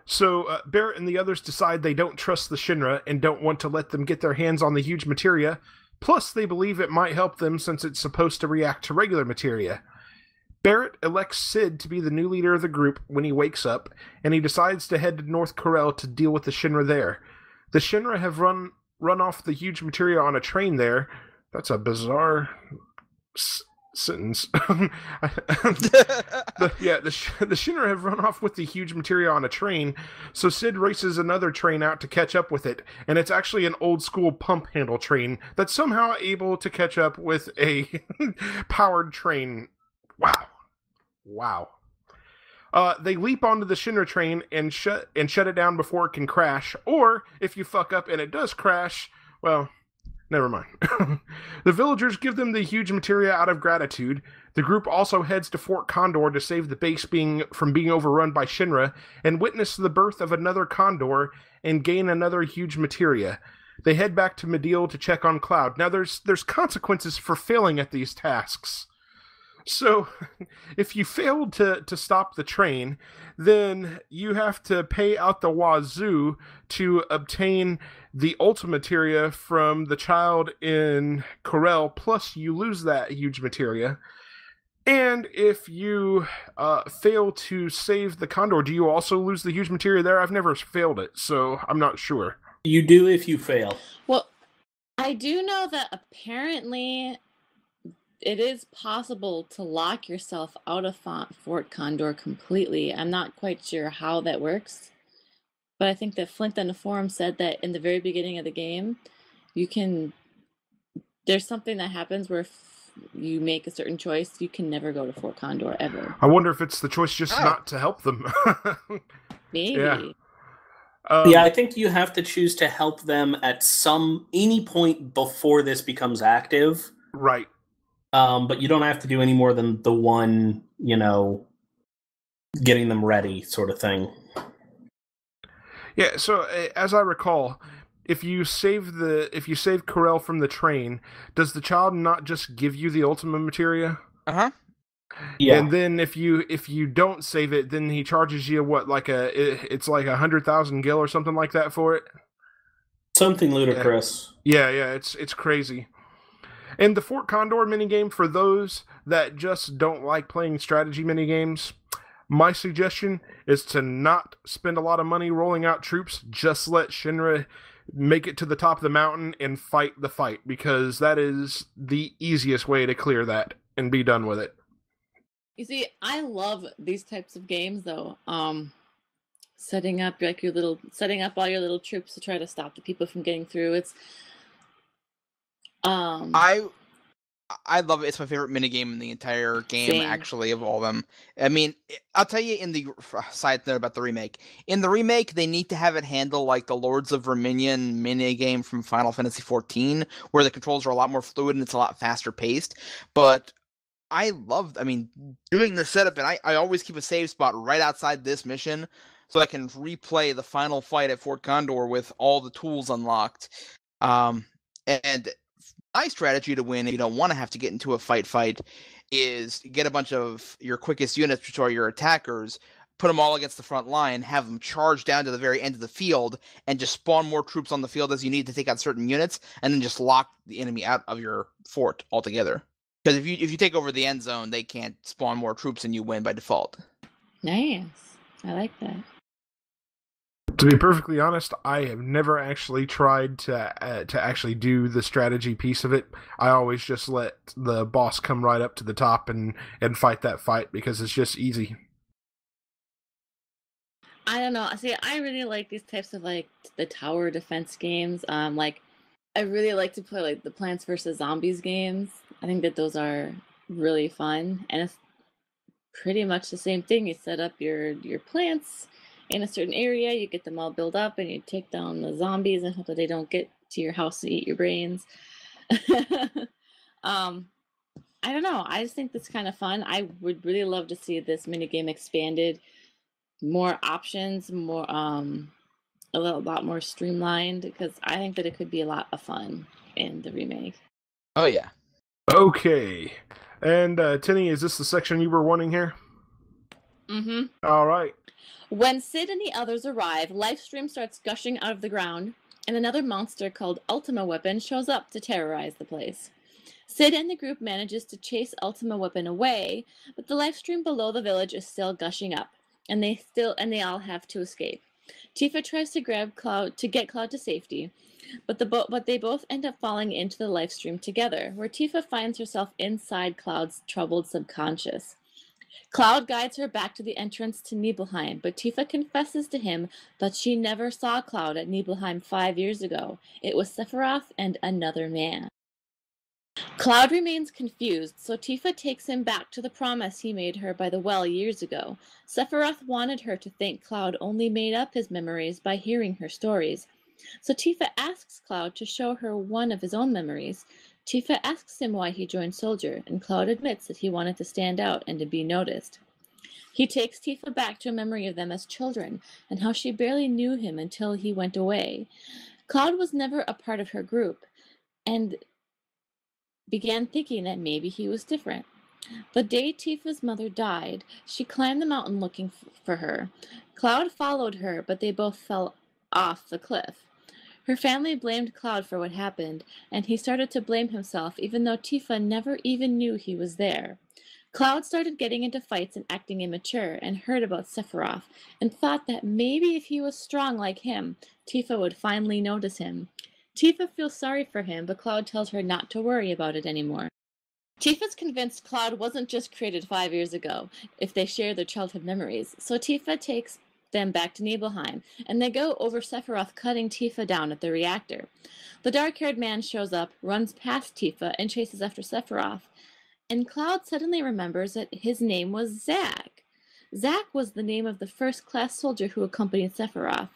So Barrett and the others decide they don't trust the Shinra and don't want to let them get their hands on the huge materia. Plus, they believe it might help them since it's supposed to react to regular materia. Barrett elects Sid to be the new leader of the group when he wakes up, and he decides to head to North Corel to deal with the Shinra there. The Shinra have run off the huge materia on a train there. That's a bizarre sentence. The Shinra have run off with the huge materia on a train, so Sid races another train out to catch up with it, and it's actually an old-school pump-handle train that's somehow able to catch up with a powered train. Wow. They leap onto the Shinra train and shut it down before it can crash, or if you fuck up and it does crash, well, never mind. The villagers give them the huge materia out of gratitude. The group also heads to Fort Condor to save the base from being overrun by Shinra and witness the birth of another Condor and gain another huge materia. They head back to Medill to check on Cloud. Now there's consequences for failing at these tasks. So, if you failed to stop the train, then you have to pay out the wazoo to obtain the ultimateria from the child in Corel, plus you lose that huge materia. And if you fail to save the Condor, do you also lose the huge materia there? I've never failed it, so I'm not sure. You do if you fail. Well, I do know that apparently it is possible to lock yourself out of Fort Condor completely. I'm not quite sure how that works, but I think that Flint on the forum said that in the very beginning of the game, there's something that happens where if you make a certain choice, you can never go to Fort Condor ever. I wonder if it's the choice just not to help them. Maybe. Yeah. Yeah, I think you have to choose to help them at any point before this becomes active. Right. But you don't have to do any more than the one, getting them ready sort of thing. Yeah, so as I recall, if you save Corel from the train, does the child not just give you the ultimate materia? Uh-huh. Yeah. And then if you don't save it, then he charges you it's like 100,000 gil or something like that for it. Something ludicrous. Yeah, it's crazy. And the Fort Condor minigame, for those that just don't like playing strategy minigames, my suggestion is to not spend a lot of money rolling out troops. Just let Shinra make it to the top of the mountain and fight the fight, because that is the easiest way to clear that and be done with it. You see, I love these types of games, though. Setting up all your little troops to try to stop the people from getting through. It's I love it. It's my favorite minigame in the entire game, Same. actually, of all of them. I mean, I'll tell you in the side note about the remake. In the remake, they need to have it handle like the Lords of Verminion minigame from Final Fantasy XIV, where the controls are a lot more fluid and it's a lot faster paced. But doing the setup, and I always keep a save spot right outside this mission so I can replay the final fight at Fort Condor with all the tools unlocked. And my strategy to win, if you don't want to have to get into a fight, is get a bunch of your quickest units, which are your attackers, put them all against the front line, have them charge down to the very end of the field, and just spawn more troops on the field as you need to take out certain units, and then just lock the enemy out of your fort altogether. Because if you take over the end zone, they can't spawn more troops and you win by default. nice. I like that. To be perfectly honest, I have never actually tried to actually do the strategy piece of it. I always just let the boss come right up to the top and fight that fight, because it's just easy. I don't know. See, I really like these types of like the tower defense games. Like I really like to play like the Plants vs. Zombies games. I think that those are really fun, and it's pretty much the same thing. You set up your plants in a certain area, you get them all built up, and you take down the zombies and hope that they don't get to your house to eat your brains. I don't know. I just think that's kind of fun. I would really love to see this minigame expanded, more options, more a lot more streamlined, because I think that it could be a lot of fun in the remake. Oh yeah. Okay. And Tennyo, is this the section you were wanting here? Mm-hmm. All right. When Sid and the others arrive, Lifestream starts gushing out of the ground, and another monster called Ultima Weapon shows up to terrorize the place. Sid and the group manages to chase Ultima Weapon away, but the Lifestream below the village is still gushing up, and they all have to escape. Tifa tries to get Cloud to safety, but they both end up falling into the Lifestream together, where Tifa finds herself inside Cloud's troubled subconscious. Cloud guides her back to the entrance to Nibelheim, but Tifa confesses to him that she never saw Cloud at Nibelheim 5 years ago. It was Sephiroth and another man. Cloud remains confused, so Tifa takes him back to the promise he made her by the well years ago. Sephiroth wanted her to think Cloud only made up his memories by hearing her stories. So Tifa asks Cloud to show her one of his own memories. Tifa asks him why he joined Soldier, and Cloud admits that he wanted to stand out and to be noticed. He takes Tifa back to a memory of them as children, and how she barely knew him until he went away. Cloud was never a part of her group, and began thinking that maybe he was different. The day Tifa's mother died, she climbed the mountain looking for her. Cloud followed her, but they both fell off the cliff. Her family blamed Cloud for what happened, and he started to blame himself, even though Tifa never even knew he was there. Cloud started getting into fights and acting immature, and heard about Sephiroth, and thought that maybe if he was strong like him, Tifa would finally notice him. Tifa feels sorry for him, but Cloud tells her not to worry about it anymore. Tifa's convinced Cloud wasn't just created 5 years ago, if they share their childhood memories, so Tifa takes them back to Nibelheim, and they go over Sephiroth cutting Tifa down at the reactor. The dark-haired man shows up, runs past Tifa, and chases after Sephiroth, and Cloud suddenly remembers that his name was Zack. Zack was the name of the first-class soldier who accompanied Sephiroth.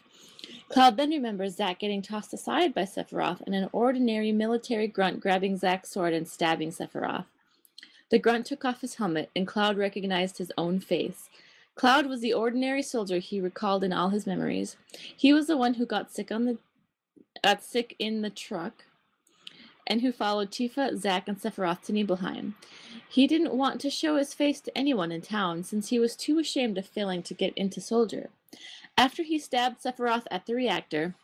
Cloud then remembers Zack getting tossed aside by Sephiroth and an ordinary military grunt grabbing Zack's sword and stabbing Sephiroth. The grunt took off his helmet, and Cloud recognized his own face. Cloud was the ordinary soldier he recalled in all his memories. He was the one who got sick in the truck, and who followed Tifa, Zack, and Sephiroth to Nibelheim. He didn't want to show his face to anyone in town since he was too ashamed of failing to get into Soldier. After he stabbed Sephiroth at the reactor,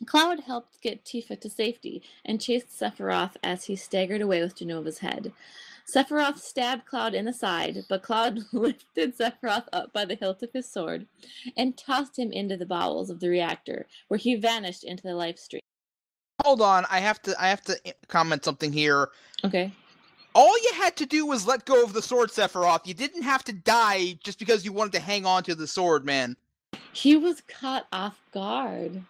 Cloud helped get Tifa to safety and chased Sephiroth as he staggered away with Jenova's head. Sephiroth stabbed Cloud in the side, but Cloud lifted Sephiroth up by the hilt of his sword and tossed him into the bowels of the reactor, where he vanished into the Lifestream. Hold on, I have to comment something here. Okay. All you had to do was let go of the sword, Sephiroth. You didn't have to die just because you wanted to hang on to the sword, man. He was caught off guard.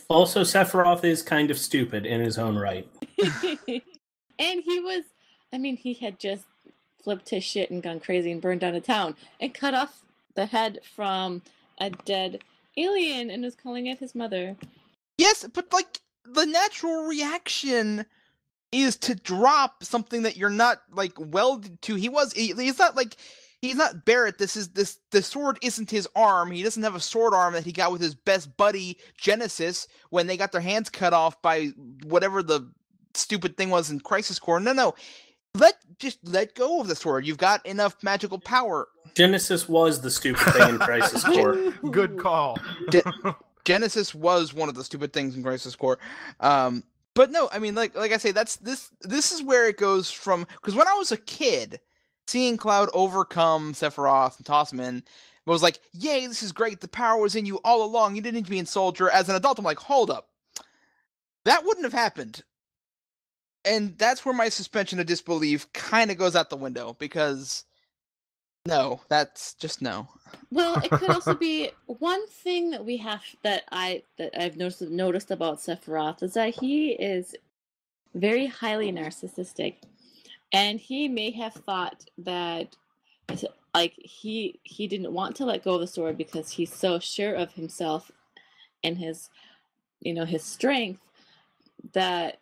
Also, Sephiroth is kind of stupid in his own right. And he had just flipped his shit and gone crazy and burned down a town and cut off the head from a dead alien and was calling it his mother. Yes, but like the natural reaction is to drop something that you're not like welded to. He's not Barrett. The sword isn't his arm. He doesn't have a sword arm that he got with his best buddy Genesis when they got their hands cut off by whatever the stupid thing was in Crisis Core. No. Let go of the sword. You've got enough magical power. Genesis was the stupid thing in Crisis Core. Good call. Genesis was one of the stupid things in Crisis Core. But no, I mean, like I say, this is where it goes from, because when I was a kid, seeing Cloud overcome Sephiroth and toss him in was like, yay, this is great. The power was in you all along. You didn't need to be in Soldier. As an adult, I'm like, hold up. That wouldn't have happened. And that's where my suspension of disbelief kind of goes out the window, because no, that's just no. Well, it could also be one thing that I've noticed about Sephiroth is that he is very highly narcissistic, and he may have thought that like he didn't want to let go of the sword because he's so sure of himself and his strength that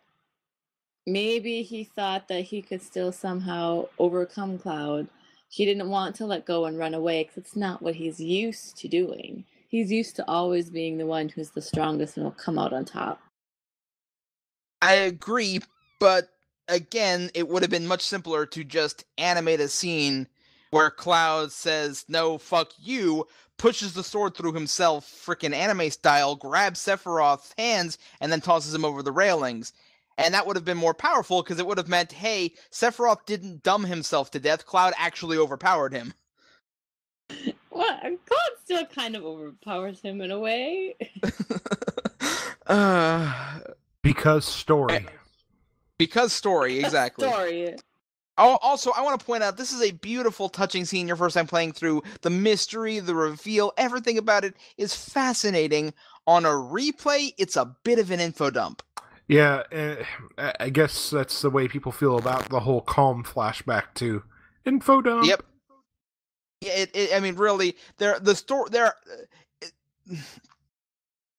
maybe he thought that he could still somehow overcome Cloud. He didn't want to let go and run away because it's not what he's used to doing. He's used to always being the one who's the strongest and will come out on top. I agree, but again, it would have been much simpler to just animate a scene where Cloud says, no, fuck you, pushes the sword through himself, frickin' anime style, grabs Sephiroth's hands, and then tosses him over the railings. And that would have been more powerful, because it would have meant, hey, Sephiroth didn't dumb himself to death, Cloud actually overpowered him. Well, Cloud still kind of overpowers him in a way. Because story. Because story, exactly. Story. Also, I want to point out, this is a beautiful, touching scene your first time playing through. The mystery, the reveal, everything about it is fascinating. On a replay, it's a bit of an info dump. Yeah, I guess that's the way people feel about the whole Calm flashback too. Info dump. Yep. Yeah, I mean, really,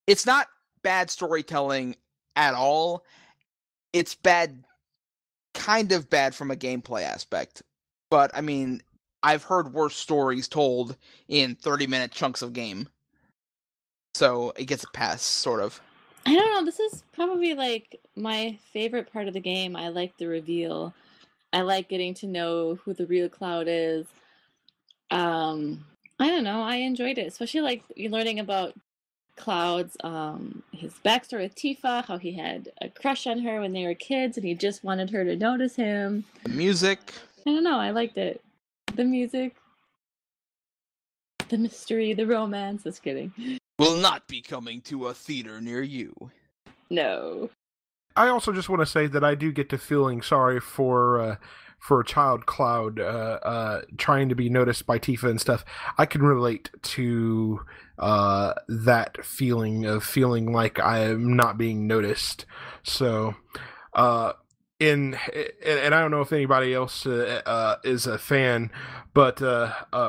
it's not bad storytelling at all. It's kind of bad from a gameplay aspect. But I mean, I've heard worse stories told in 30-minute chunks of game. So it gets a pass, sort of. I don't know, this is probably like my favorite part of the game. I like the reveal. I like getting to know who the real Cloud is. I don't know, I enjoyed it, especially like learning about Cloud's his backstory with Tifa, how he had a crush on her when they were kids and he just wanted her to notice him. The music. I don't know, I liked it. The music. The mystery, the romance, just kidding. Will not be coming to a theater near you. No. I also just want to say that I do get to feeling sorry for child Cloud trying to be noticed by Tifa and stuff. I can relate to that feeling of feeling like I am not being noticed. So, and I don't know if anybody else is a fan, but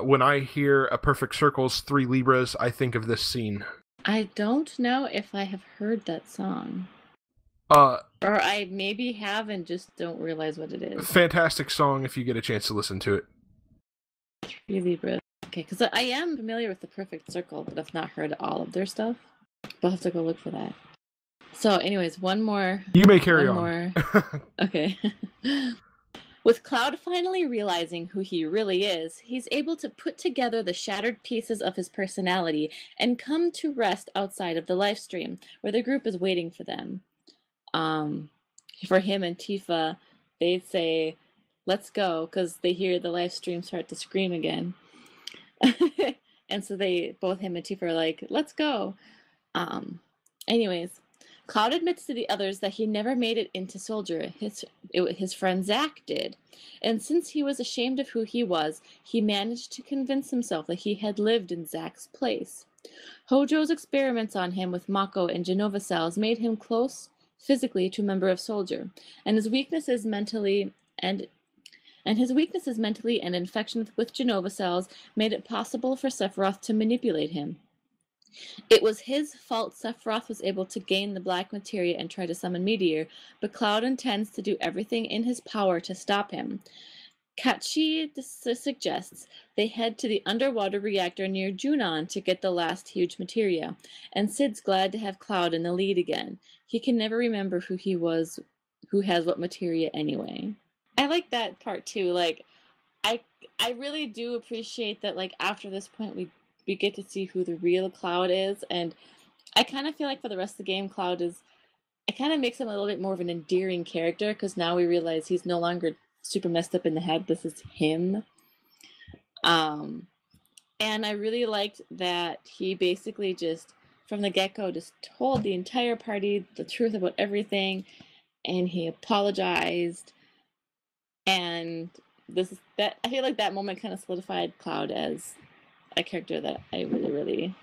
when I hear A Perfect Circle's 3 Libras, I think of this scene. I don't know if I have heard that song. Or I maybe have and just don't realize what it is. Fantastic song if you get a chance to listen to it. 3 Libras. Okay, because I am familiar with The Perfect Circle, but I've not heard all of their stuff. I'll have to go look for that. So, anyways, one more. You may carry on. More. Okay. With Cloud finally realizing who he really is, he's able to put together the shattered pieces of his personality and come to rest outside of the Lifestream, where the group is waiting for them. For him and Tifa, they'd say, "Let's go," because they hear the Lifestream start to scream again. And so both him and Tifa are like, "Let's go." Anyways, Cloud admits to the others that he never made it into Soldier. His friend Zack did. And since he was ashamed of who he was, he managed to convince himself that he had lived in Zack's place. Hojo's experiments on him with Mako and Genova cells made him close physically to a member of Soldier, and his weaknesses mentally and infection with Genova cells made it possible for Sephiroth to manipulate him. It was his fault Sephiroth was able to gain the black materia and try to summon Meteor, but Cloud intends to do everything in his power to stop him. Kachi suggests they head to the underwater reactor near Junon to get the last huge materia, and Sid's glad to have Cloud in the lead again. He can never remember who he was, who has what materia anyway. I like that part too. Like, I really do appreciate that. Like, after this point, we get to see who the real Cloud is, and I kind of feel like for the rest of the game, Cloud is. It kind of makes him a little bit more of an endearing character because now we realize he's no longer super messed up in the head. This is him. And I really liked that he basically just from the get-go just told the entire party the truth about everything, and he apologized. And I feel like that moment kind of solidified Cloud as a character that I really, really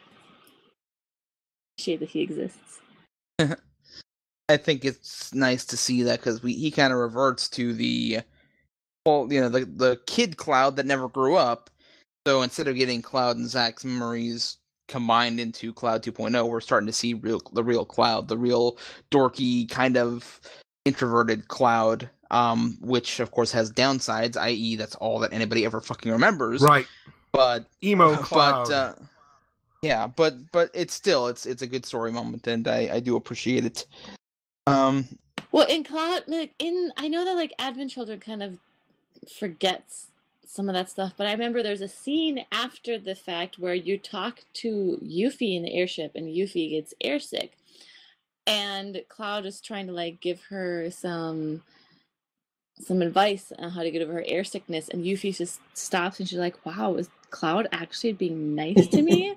appreciate that he exists. I think it's nice to see that because he kind of reverts to the kid Cloud that never grew up. So instead of getting Cloud and Zack's memories combined into Cloud 2.0, we're starting to see the real Cloud, the real dorky kind of introverted Cloud, which of course has downsides, i.e. that's all that anybody ever fucking remembers. Right. But emo Cloud. But it's a good story moment, and I do appreciate it. Well, in Cloud, I know that like Advent Children kind of forgets some of that stuff, but I remember there's a scene after the fact where you talk to Yuffie in the airship, and Yuffie gets airsick, and Cloud is trying to like give her some advice on how to get over her air sickness, and Yuffie just stops and she's like, "Wow, is Cloud actually being nice to me?"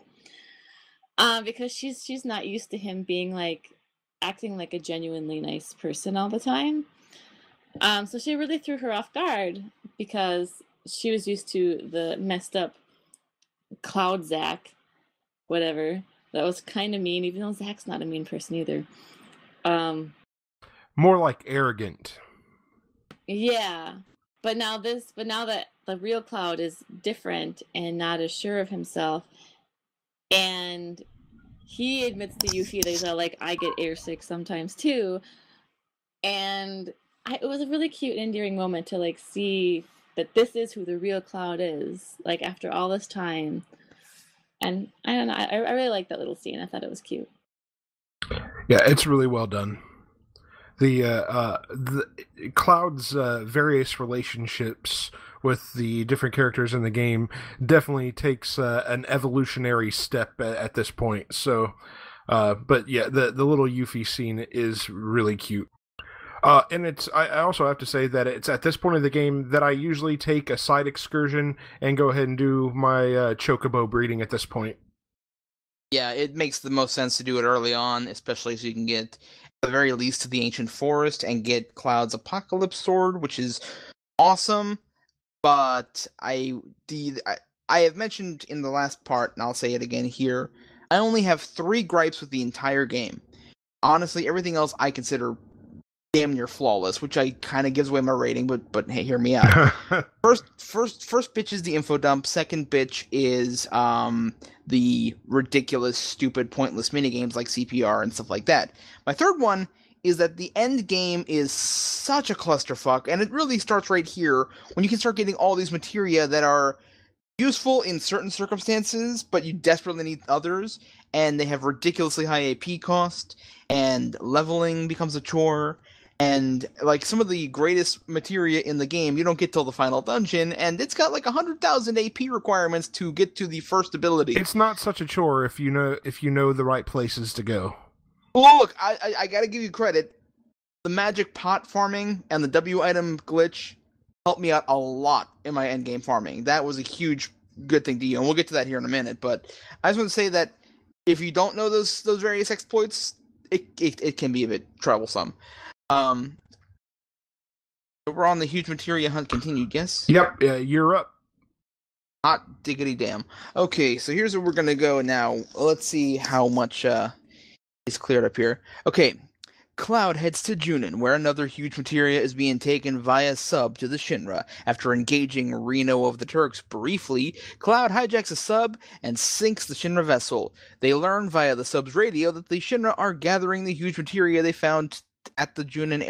Because she's not used to him being like acting like a genuinely nice person all the time. So she really threw her off guard because she was used to the messed up Cloud Zack, whatever. That was kind of mean, even though Zack's not a mean person either. More like arrogant. Yeah, but now that the real Cloud is different and not as sure of himself, and he admits to Yuffie that he's like, "I get airsick sometimes too," and it was a really cute and endearing moment to like see that this is who the real Cloud is, like after all this time. And I don't know, I really like that little scene. I thought it was cute. Yeah, it's really well done. The Cloud's various relationships with the different characters in the game definitely takes an evolutionary step at this point. So, but yeah, the little Yuffie scene is really cute. And I also have to say that it's at this point of the game that I usually take a side excursion and go ahead and do my chocobo breeding at this point. Yeah, it makes the most sense to do it early on, especially so you can get, at the very least, to the Ancient Forest and get Cloud's Apocalypse Sword, which is awesome. But I have mentioned in the last part, and I'll say it again here, I only have 3 gripes with the entire game. Honestly, everything else I consider damn near flawless, which I kind of gives away my rating, but hey, hear me out. First bitch is the info dump. Second bitch is the ridiculous, stupid, pointless minigames like CPR and stuff like that. My third one is that the end game is such a clusterfuck, and it really starts right here when you can start getting all these materia that are useful in certain circumstances, but you desperately need others, and they have ridiculously high AP cost, and leveling becomes a chore. And like some of the greatest materia in the game, you don't get till the final dungeon, and it's got like 100,000 AP requirements to get to the first ability. It's not such a chore if you know the right places to go. Well, look, I gotta give you credit. The magic pot farming and the W item glitch helped me out a lot in my endgame farming. That was a huge good thing to you, and we'll get to that here in a minute. But I just want to say that if you don't know those various exploits, it can be a bit troublesome. So we're on the huge materia hunt continued, yes? Yep, you're up. Hot diggity damn. Okay, so here's where we're gonna go now. Let's see how much is cleared up here. Okay, Cloud heads to Junin, where another huge materia is being taken via sub to the Shinra. After engaging Reno of the Turks briefly, Cloud hijacks a sub and sinks the Shinra vessel. They learn via the sub's radio that the Shinra are gathering the huge materia they found at the Junin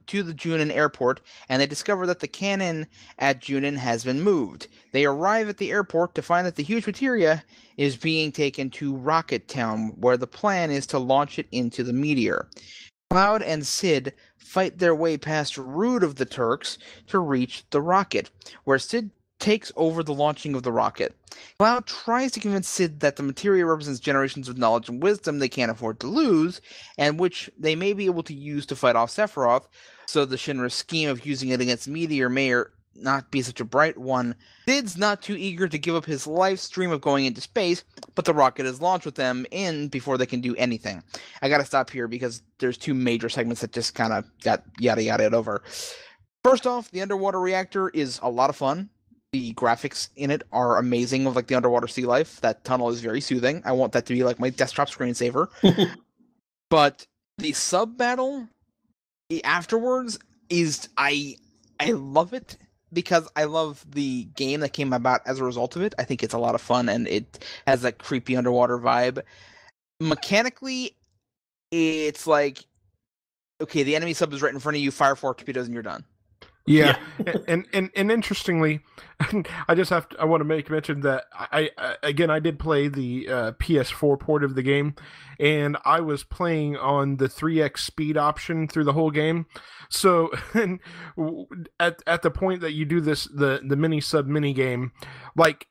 to the Junin airport, and they discover that the cannon at Junin has been moved. They arrive at the airport to find that the huge materia is being taken to Rocket Town, where the plan is to launch it into the meteor. Cloud and Sid fight their way past Rude of the Turks to reach the rocket, where Sid takes over the launching of the rocket. Cloud tries to convince Sid that the materia represents generations of knowledge and wisdom they can't afford to lose, and which they may be able to use to fight off Sephiroth, so the Shinra scheme of using it against Meteor may not be such a bright one. Sid's not too eager to give up his Lifestream of going into space, but the rocket is launched with them in before they can do anything. I gotta stop here because there's two major segments that just kind of got yada-yada over. First off, the underwater reactor is a lot of fun. The graphics in it are amazing of like the underwater sea life. That tunnel is very soothing. I want that to be like my desktop screensaver. But the sub battle afterwards is I love it because I love the game that came about as a result of it. I think it's a lot of fun and it has that creepy underwater vibe. Mechanically, it's like, okay, the enemy sub is right in front of you, fire 4 torpedoes and you're done. Yeah. and interestingly, I want to make mention that I did play the PS4 port of the game, and I was playing on the 3x speed option through the whole game. So at the point that you do this, the mini sub mini game, like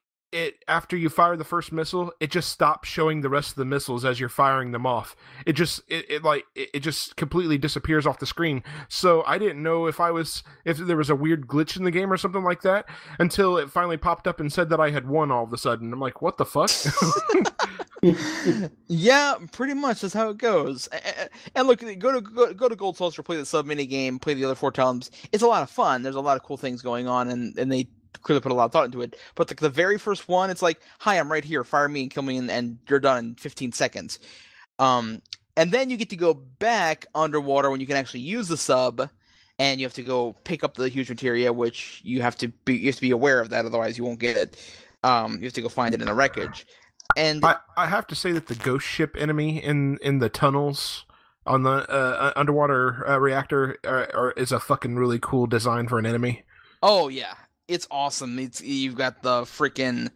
after you fire the first missile, it just stops showing the rest of the missiles as you're firing them off. It just completely disappears off the screen. So I didn't know if there was a weird glitch in the game or something like that until it finally popped up and said that I had won all of a sudden. I'm like, what the fuck? Yeah, pretty much that's how it goes. And look, go to Gold Saucer, play the sub mini game, play the other 4 times. It's a lot of fun. There's a lot of cool things going on, and they clearly put a lot of thought into it. But the very first one, it's like, hi, I'm right here, fire me and kill me, and you're done in 15 seconds. And then you get to go back underwater when you can actually use the sub, and you have to go pick up the huge materia, which you have to be aware of that, otherwise you won't get it. You have to go find it in the wreckage. And I have to say that the ghost ship enemy in the tunnels on the underwater reactor is a fucking really cool design for an enemy. Oh yeah, it's awesome. You've got the freaking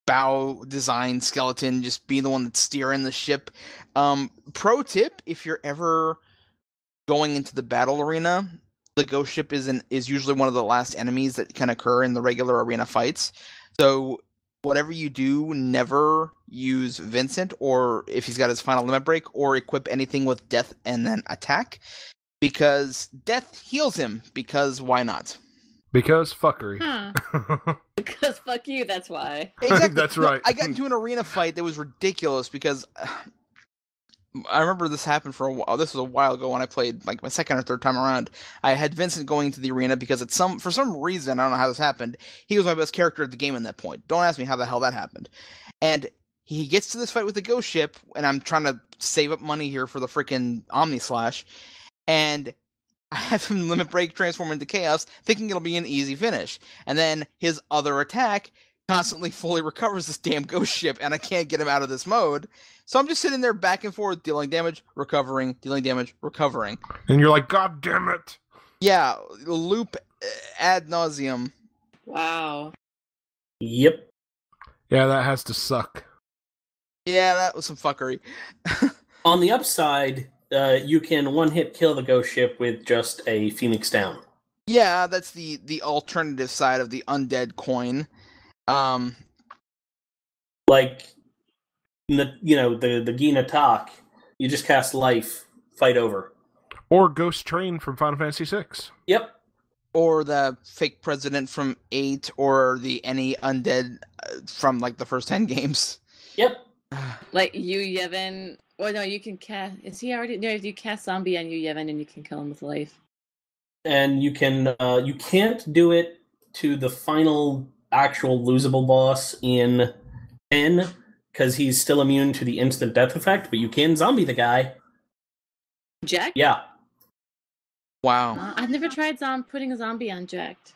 bow design skeleton just being the one that's steering the ship. Pro tip: if you're ever going into the battle arena, the ghost ship is usually one of the last enemies that can occur in the regular arena fights. So whatever you do, never use Vincent, or if he's got his final limit break, or equip anything with death and then attack, because death heals him, because why not? Because fuckery. Because fuck you, that's why. Exactly. That's right. I got into an arena fight that was ridiculous because I remember this happened for a while. This was a while ago when I played like my second or third time around. I had Vincent going into the arena because for some reason, I don't know how this happened, he was my best character at the game at that point. Don't ask me how the hell that happened. And he gets to this fight with the ghost ship, and I'm trying to save up money here for the freaking Omni Slash, and I have him limit break, transform into chaos, thinking it'll be an easy finish. And then his other attack constantly fully recovers this damn ghost ship, and I can't get him out of this mode. So I'm just sitting there back and forth, dealing damage, recovering, dealing damage, recovering. And you're like, God damn it. Yeah, loop ad nauseum. Wow. Yep. Yeah, that has to suck. Yeah, that was some fuckery. On the upside, you can one-hit kill the ghost ship with just a Phoenix down. Yeah, that's the alternative side of the undead coin. Like, the Gina Tak, you just cast life, fight over. Or Ghost Train from Final Fantasy VI. Yep. Or the fake president from 8, or any undead from like the first 10 games. Yep. Like Yu Yevon. Or no, you can cast. Is he already? No, you cast zombie on Yu Yevon and you can kill him with life. And you can you can't do it to the final actual losable boss in 10 because he's still immune to the instant death effect, but you can zombie the guy. Jack? Yeah. Wow. I've never tried putting a zombie on Jacked.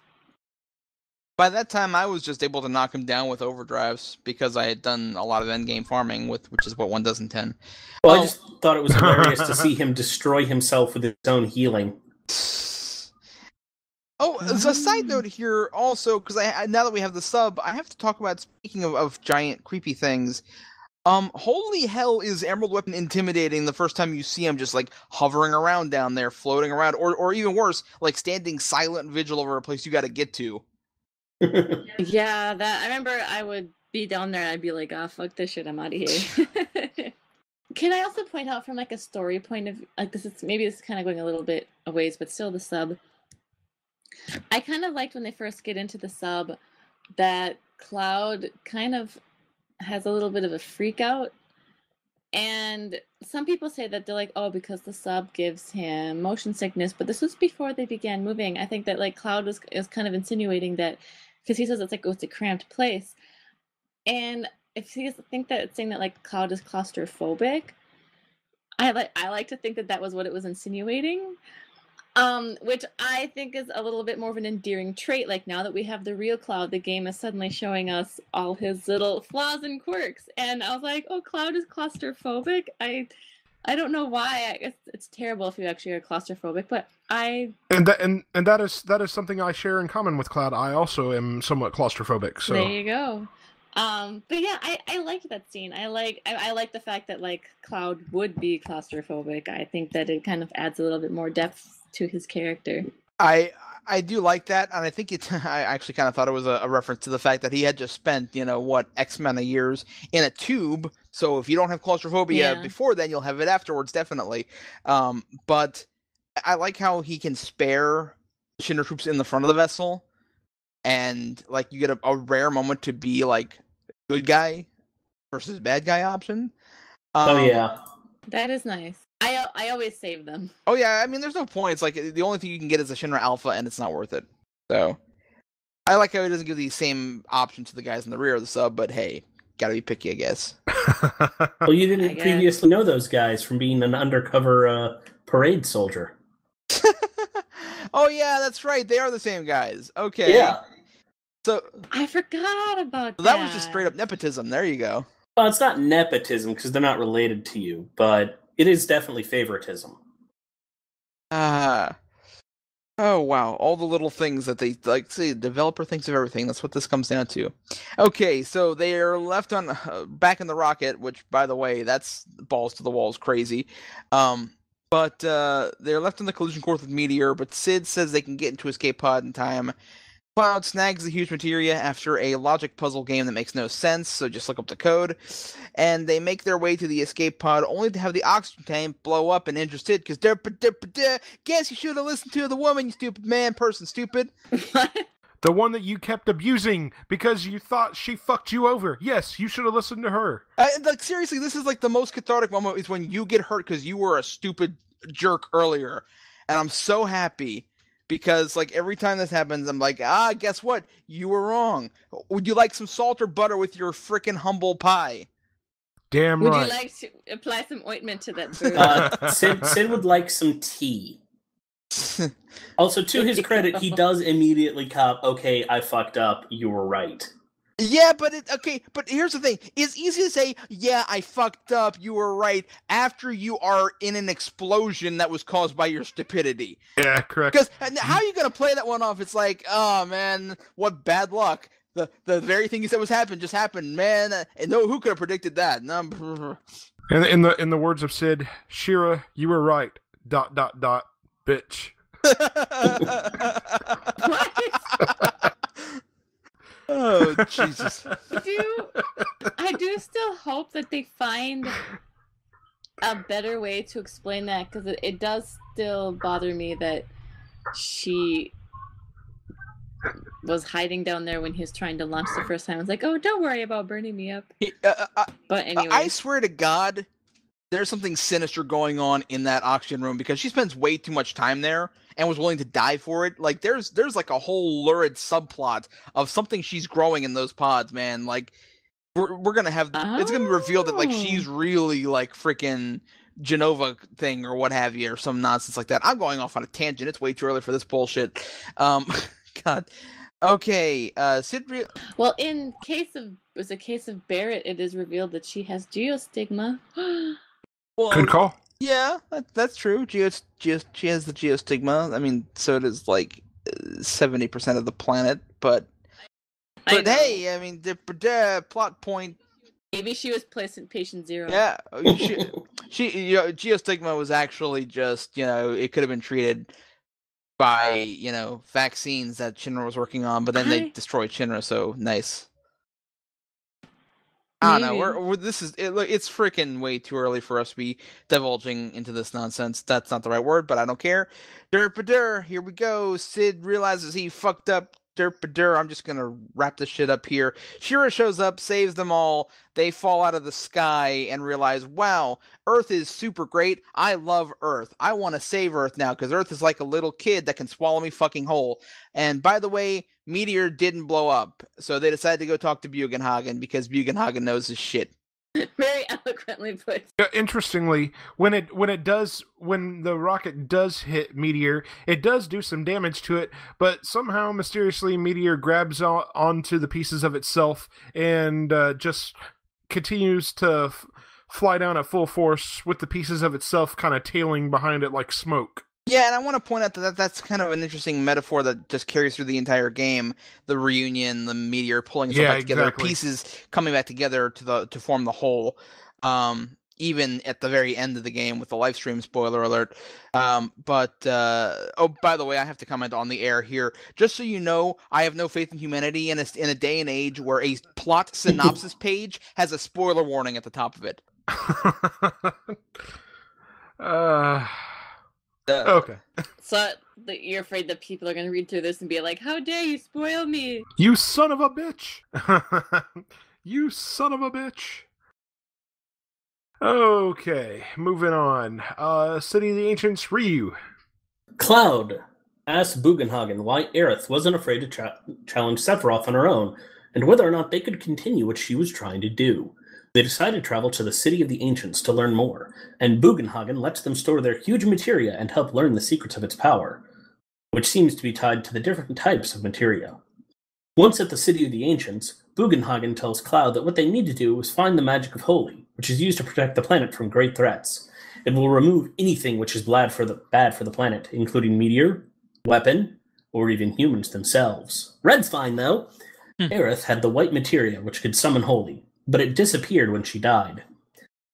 By that time, I was just able to knock him down with overdrives because I had done a lot of endgame farming, which is what one does in 10. Well, I just thought it was hilarious to see him destroy himself with his own healing. Oh, as a side note here, also, because now that we have the sub, I have to talk about, speaking of giant creepy things, holy hell is Emerald Weapon intimidating the first time you see him just, like, hovering around down there, floating around, or even worse, like, standing silent vigil over a place you gotta get to. Yeah, I remember I would be down there and I'd be like, fuck this shit, I'm out of here. Can I also point out from, like, a story point of, like, this is kind of going a little bit a ways, but still the sub. I kind of liked when they first get into the sub that Cloud kind of has a little bit of a freak out. And some people say that they're like, oh, because the sub gives him motion sickness. But this was before they began moving. I think that like Cloud is kind of insinuating that, because he says it's a cramped place. And if you think that it's saying that like Cloud is claustrophobic, I like to think that was what it was insinuating. Which I think is a little bit more of an endearing trait. Like now that we have the real Cloud, the game is suddenly showing us all his little flaws and quirks. And I was like, oh, Cloud is claustrophobic. I don't know why. I guess it's terrible if you actually are claustrophobic, but and that is something I share in common with Cloud. I also am somewhat claustrophobic. So there you go. But yeah, I liked that scene. I like the fact that like Cloud would be claustrophobic. I think that it kind of adds a little bit more depth to his character. I do like that, and I think I actually kind of thought it was a reference to the fact that he had just spent, X amount of years in a tube, so if you don't have claustrophobia before then, you'll have it afterwards, definitely. But I like how he can spare Shinra troops in the front of the vessel, and, like, you get a rare moment to be, like, good guy versus bad guy option. Oh, yeah. That is nice. I always save them. Oh, yeah, I mean, there's no point. It's like, the only thing you can get is a Shinra Alpha, and it's not worth it. So, I like how he doesn't give the same option to the guys in the rear of the sub, but hey, gotta be picky, I guess. Well, you didn't previously know those guys from being an undercover parade soldier. Oh, yeah, that's right. They are the same guys. Okay. Yeah. So I forgot about that. That was just straight up nepotism. There you go. Well, it's not nepotism because they're not related to you, but it is definitely favoritism. Oh, wow. All the little things that they, like, see, the developer thinks of everything. That's what this comes down to. Okay, so they are left on, back in the rocket, which, by the way, that's balls to the walls crazy. But they're left on the collision course with Meteor, but Sid says they can get into escape pod in time. Cloud snags the huge materia after a logic puzzle game that makes no sense, so just look up the code. And they make their way to the escape pod, only to have the oxygen tank blow up and injure Sid, because guess you should have listened to the woman, you stupid man, person, stupid. The one that you kept abusing because you thought she fucked you over. Yes, you should have listened to her. Like, seriously, this is like the most cathartic moment is when you get hurt because you were a stupid jerk earlier. And I'm so happy because, like, every time this happens, I'm like, guess what? You were wrong. Would you like some salt or butter with your frickin' humble pie? Damn right. Would you like to apply some ointment to that food? Sid would like some tea. Also, to his credit, he does immediately cop, okay, I fucked up, you were right. Yeah, but here's the thing. It's easy to say, yeah, I fucked up, you were right, after you are in an explosion that was caused by your stupidity. Yeah, correct. Because how are you going to play that one off? It's like, oh, man, what bad luck. The very thing you said was happened just happened, man. And no, who could have predicted that? No. And in the words of Sid, Shira, you were right. ... Bitch. What? Oh Jesus! I do still hope that they find a better way to explain that, because it does still bother me that she was hiding down there when he was trying to launch the first time. I was like, oh, don't worry about burning me up. But anyway, I swear to God, there's something sinister going on in that oxygen room, because she spends way too much time there and was willing to die for it. Like there's like a whole lurid subplot of something she's growing in those pods, man. Like we're gonna have it's gonna be revealed that like she's really like freaking Genova thing or what have you, or some nonsense like that. I'm going off on a tangent. It's way too early for this bullshit. God. Okay. well, in case of Barrett, it is revealed that she has geostigma. Well, Good call. Yeah, that's true. She has the geostigma. I mean, so does like 70% of the planet. But hey, I mean, the plot point. Maybe she was patient 0. Yeah, she geostigma was actually just it could have been treated by vaccines that Shinra was working on, but then they destroyed Shinra. So nice. I don't know. It's freaking way too early for us to be divulging into this nonsense. That's not the right word, but I don't care. Derp-a-dur, here we go. Sid realizes he fucked up. Derp-a-dur, I'm just gonna wrap this shit up here. Shira shows up, saves them all. They fall out of the sky and realize, wow, Earth is super great. I love Earth. I want to save Earth now, because Earth is like a little kid that can swallow me fucking whole. And by the way, Meteor didn't blow up, so they decided to go talk to Bugenhagen, because Bugenhagen knows his shit. Very eloquently put. Interestingly, when the rocket does hit Meteor, it does do some damage to it, but somehow mysteriously Meteor grabs onto the pieces of itself and just continues to fly down at full force with the pieces of itself kind of tailing behind it like smoke. Yeah, and I want to point out that that's kind of an interesting metaphor that just carries through the entire game. The reunion, the Meteor pulling itself back together, pieces coming back together to form the whole. Even at the very end of the game with the Lifestream, spoiler alert. But by the way, I have to comment on the air here. Just so you know, I have no faith in humanity in a day and age where a plot synopsis page has a spoiler warning at the top of it. Okay. So you're afraid that people are going to read through this and be like, how dare you spoil me? You son of a bitch! You son of a bitch! Okay, moving on. City of the Ancients, Ryu. Cloud asked Bugenhagen why Aerith wasn't afraid to challenge Sephiroth on her own, and whether or not they could continue what she was trying to do. They decide to travel to the City of the Ancients to learn more, and Bugenhagen lets them store their huge materia and help learn the secrets of its power, which seems to be tied to the different types of materia. Once at the City of the Ancients, Bugenhagen tells Cloud that what they need to do is find the magic of Holy, which is used to protect the planet from great threats. It will remove anything which is bad for the planet, including meteor, weapon, or even humans themselves. Red's fine, though. Aerith had the white materia, which could summon Holy, but it disappeared when she died.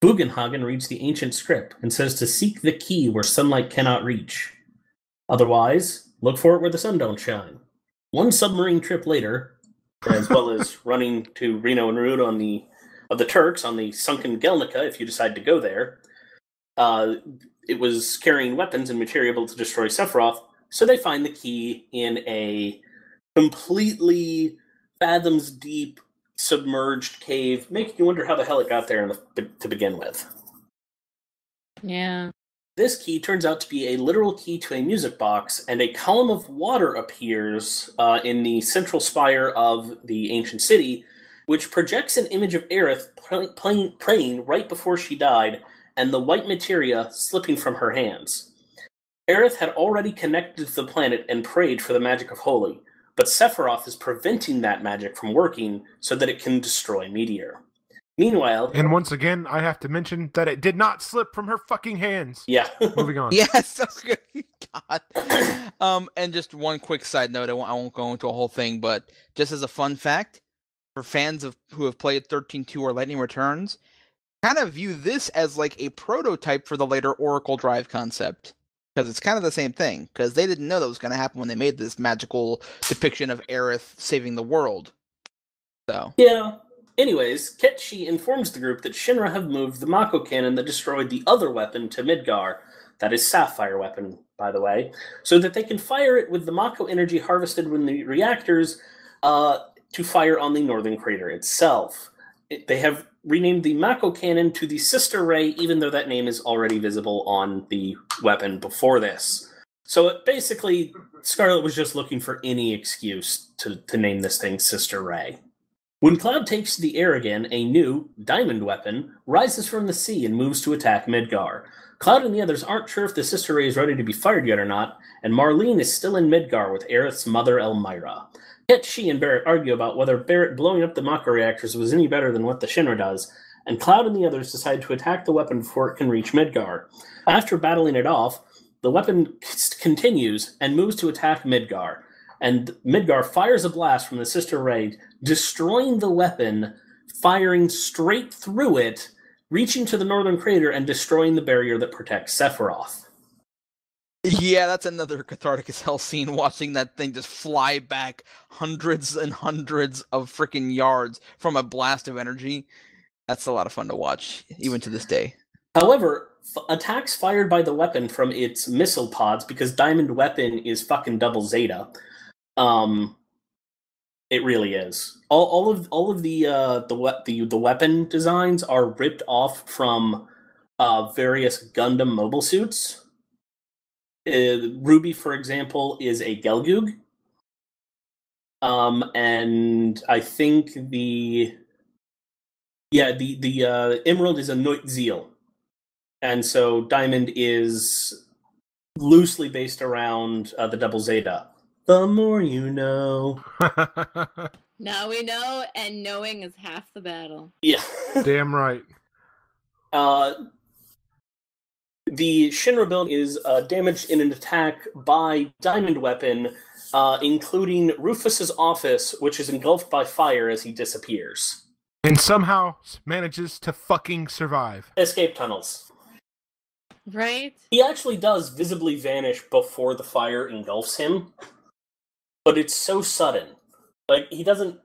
Bugenhagen reads the ancient script and says to seek the key where sunlight cannot reach. Otherwise, look for it where the sun don't shine. One submarine trip later, as well as running to Reno and Rud of the Turks on the sunken Gelnica, if you decide to go there, it was carrying weapons and material to destroy Sephiroth, so they find the key in a completely fathoms deep submerged cave, making you wonder how the hell it got there to begin with. Yeah. This key turns out to be a literal key to a music box, and a column of water appears in the central spire of the ancient city, which projects an image of Aerith praying right before she died, and the white materia slipping from her hands. Aerith had already connected to the planet and prayed for the magic of Holy, but Sephiroth is preventing that magic from working so that it can destroy Meteor. Meanwhile... And once again, I have to mention that it did not slip from her fucking hands. Yeah. Moving on. Yes, so good. God. And just one quick side note, I won't go into a whole thing, but just as a fun fact, for fans who have played 13.2 or Lightning Returns, kind of view this as like a prototype for the later Oracle Drive concept. Because it's kind of the same thing, because they didn't know that was going to happen when they made this magical depiction of Aerith saving the world. So. Yeah. Anyways, Ketchi informs the group that Shinra have moved the Mako cannon that destroyed the other weapon to Midgar, that is Sapphire weapon, by the way, so that they can fire it with the Mako energy harvested from the reactors to fire on the northern crater itself. They have renamed the Mako cannon to the Sister Ray, even though that name is already visible on the weapon before this. So basically, Scarlet was just looking for any excuse to name this thing Sister Ray. When Cloud takes to the air again, a new, diamond weapon, rises from the sea and moves to attack Midgar. Cloud and the others aren't sure if the Sister Ray is ready to be fired yet or not, and Marlene is still in Midgar with Aerith's mother Elmyra. Yet she and Barrett argue about whether Barrett blowing up the Mako reactors was any better than what the Shinra does, and Cloud and the others decide to attack the weapon before it can reach Midgar. After battling it off, the weapon continues and moves to attack Midgar, and Midgar fires a blast from the Sister Ray, destroying the weapon, firing straight through it, reaching to the northern crater and destroying the barrier that protects Sephiroth. Yeah, that's another cathartic as hell scene, watching that thing just fly back hundreds and hundreds of freaking yards from a blast of energy. That's a lot of fun to watch, even to this day. However, attacks fired by the weapon from its missile pods, because Diamond Weapon is fucking double Zeta. It really is. All of the weapon designs are ripped off from various Gundam mobile suits. Ruby, for example, is a Gelgoog. And I think the Emerald is a Neutziel. And so Diamond is loosely based around the Double Zeta. The more you know. Now we know, and knowing is half the battle. Yeah. Damn right. The Shinra build is damaged in an attack by Diamond Weapon, including Rufus's office, which is engulfed by fire as he disappears. And somehow manages to fucking survive. Escape tunnels. Right? He actually does visibly vanish before the fire engulfs him, but it's so sudden. Like, he doesn't,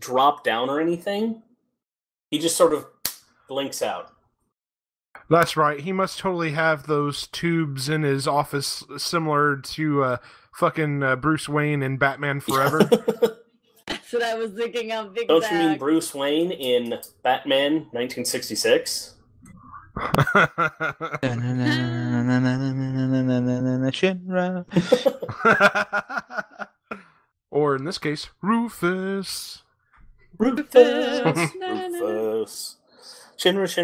drop down or anything. He just sort of blinks out. That's right. He must totally have those tubes in his office similar to fucking Bruce Wayne in Batman Forever. That's what I was thinking of. Don't you mean Bruce Wayne in Batman 1966? Or in this case, Rufus. Rufus. Shinra,